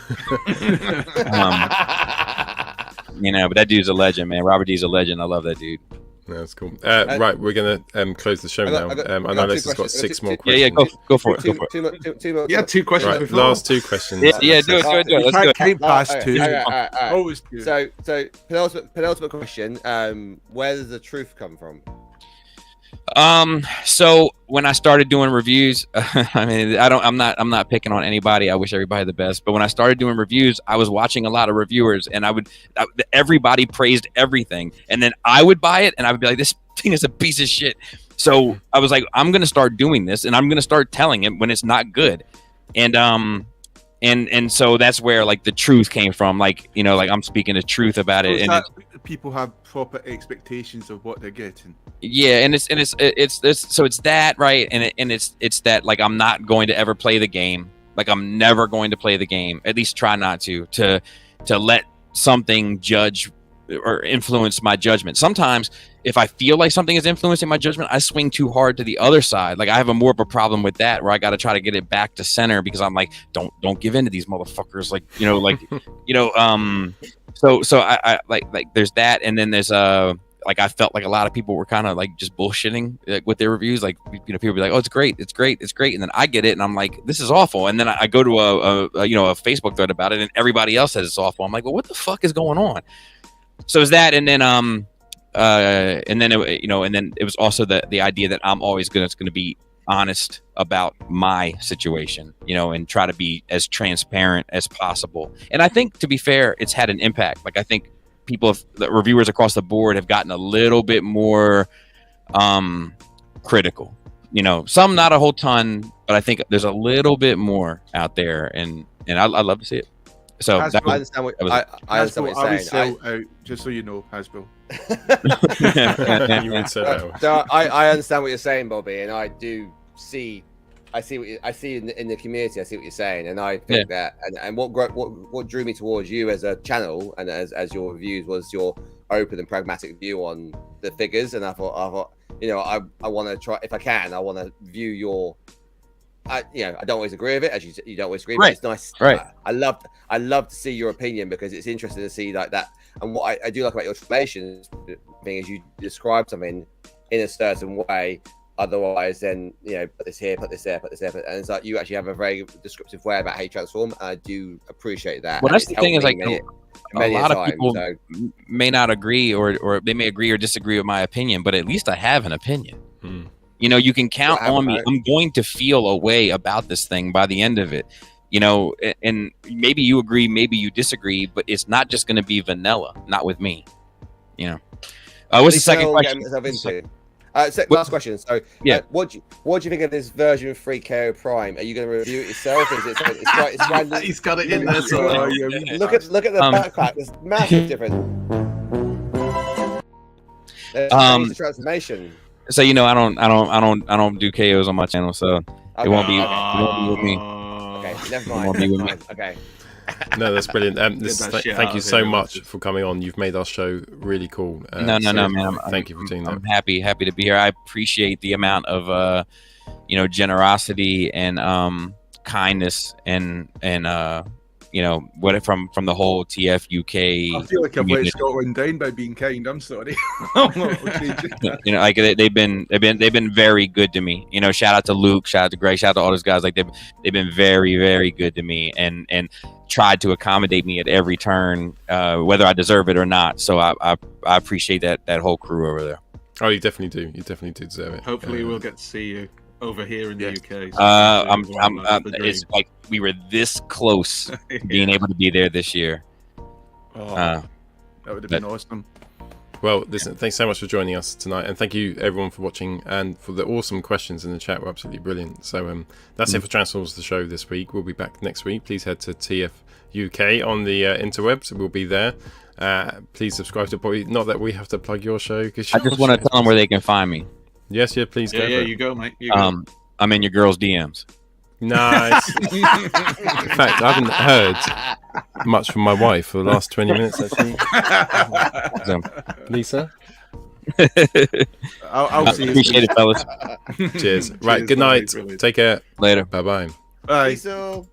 S2: You know, but that dude's a legend, man. Robert D's a legend. I love that dude.
S1: Yeah, that's cool. Right, we're gonna close the show now. I know Lex has got 6 more questions.
S2: Yeah, go for it.
S5: Two more.
S3: Yeah, 2 questions
S1: right,
S3: before.
S1: last 2 questions.
S2: Yeah, do it. Let's do it.
S6: Came past 2.
S5: Always two. So penultimate question. Where does the truth come from?
S2: So when I started doing reviews, I mean, I'm not picking on anybody. I wish everybody the best. But when I started doing reviews, I was watching a lot of reviewers, and everybody praised everything, and then I would buy it, and I would be like, this thing is a piece of shit. So I was like, I'm gonna start doing this, and I'm gonna start telling it when it's not good, and so that's where like the truth came from. Like, you know, like I'm speaking the truth about it, and
S6: people have proper expectations of what they're getting.
S2: Yeah, and it's so it's that, right, and it's that like I'm not going to ever play the game. Like I'm never going to play the game. At least try not to let something judge or influence my judgment. Sometimes if I feel like something is influencing my judgment, I swing too hard to the other side. Like I have more of a problem with that, where I got to try to get it back to center, because I'm like, don't give in to these motherfuckers. Like, you know, like, you know, so I like there's that, and then there's like I felt like a lot of people were kind of like just bullshitting like, with their reviews. Like, you know, people be like, "Oh, it's great, and then I get it, and I'm like, "This is awful." And then I go to a Facebook thread about it, and everybody else says it's awful. I'm like, "Well, what the fuck is going on?" So it's that, and then it was also the idea that I'm always going to be honest about my situation, you know, and try to be as transparent as possible. And I think, to be fair, it's had an impact. Like I think the reviewers across the board have gotten a little bit more critical, you know, some not a whole ton, but I think there's a little bit more out there, and I love to see it. So
S5: I understand what you're saying.
S6: Just so you know, Hasbro.
S1: You would say that.
S5: So I understand what you're saying, Bobby, and I do see. I see in the community. I see what you're saying, and I think that, and what drew me towards you as a channel and as your reviews was your open and pragmatic view on the figures, and I thought, you know, I want to try, if I can, I want to view your. You know, I don't always agree with it, as you don't always agree. But it's nice.
S2: Right.
S5: I love to see your opinion, because it's interesting to see like that. And what I do like about your explanation thing is you describe something in a certain way. Otherwise, then, you know, put this here, put this there, put this there, and it's like you actually have a very descriptive way about how you transform. And I do appreciate that.
S2: Well, that's the thing, is like
S5: many
S2: a lot of
S5: times,
S2: people may not agree, or they may agree or disagree with my opinion, but at least I have an opinion. You know, you can count on me. I'm going to feel a way about this thing by the end of it, you know, and maybe you agree, maybe you disagree, but it's not just going to be vanilla, not with me, you know. What's the second question?
S5: Last question. So, what do you think of this version 3 KO Prime? Are you going to review it yourself? Is it? It's quite
S3: He's got it in there. So
S5: look at the backpack. There's massive difference. The transformation.
S2: So, you know, I don't do KOs on my channel, so it won't be with me.
S5: Okay, never mind.
S2: It won't be with me.
S5: Okay.
S1: No, that's brilliant. Thank you so much for coming on. You've made our show really cool.
S2: No, man.
S1: Thank you for doing that.
S2: I'm happy to be here. I appreciate the amount of you know, generosity and kindness and you know, what from the whole TF UK.
S6: I feel like I've let Scotland down by being kind. I'm sorry.
S2: You know, like they've been very good to me. You know, shout out to Luke, shout out to Greg, shout out to all those guys. Like they've been very, very good to me, and tried to accommodate me at every turn, whether I deserve it or not. So I appreciate that whole crew over there.
S1: Oh, you definitely do. You definitely do deserve it.
S3: Hopefully, we'll get to see you over here in the UK.
S2: So it's like we were this close being able to be there this year.
S6: That would have been awesome.
S1: Well, listen, thanks so much for joining us tonight, and thank you everyone for watching and for the awesome questions in the chat. Were absolutely brilliant. So that's it for Transformers the show this week. We'll be back next week. Please head to TF UK on the interwebs. We'll be there. Please subscribe to Bobby. Not that we have to plug your show, because
S2: I just want to tell them where they can find me.
S1: Yes, please go.
S3: Yeah, you go, mate. You go.
S2: I'm in your girls' DMs.
S1: Nice. In fact, I haven't heard much from my wife for the last 20 minutes, actually. Lisa?
S6: I'll see you.
S2: Appreciate it, fellas.
S1: Cheers. Right, good night.
S6: Brilliant.
S1: Take care.
S2: Later.
S1: Bye-bye.
S6: Bye.
S5: Peace out.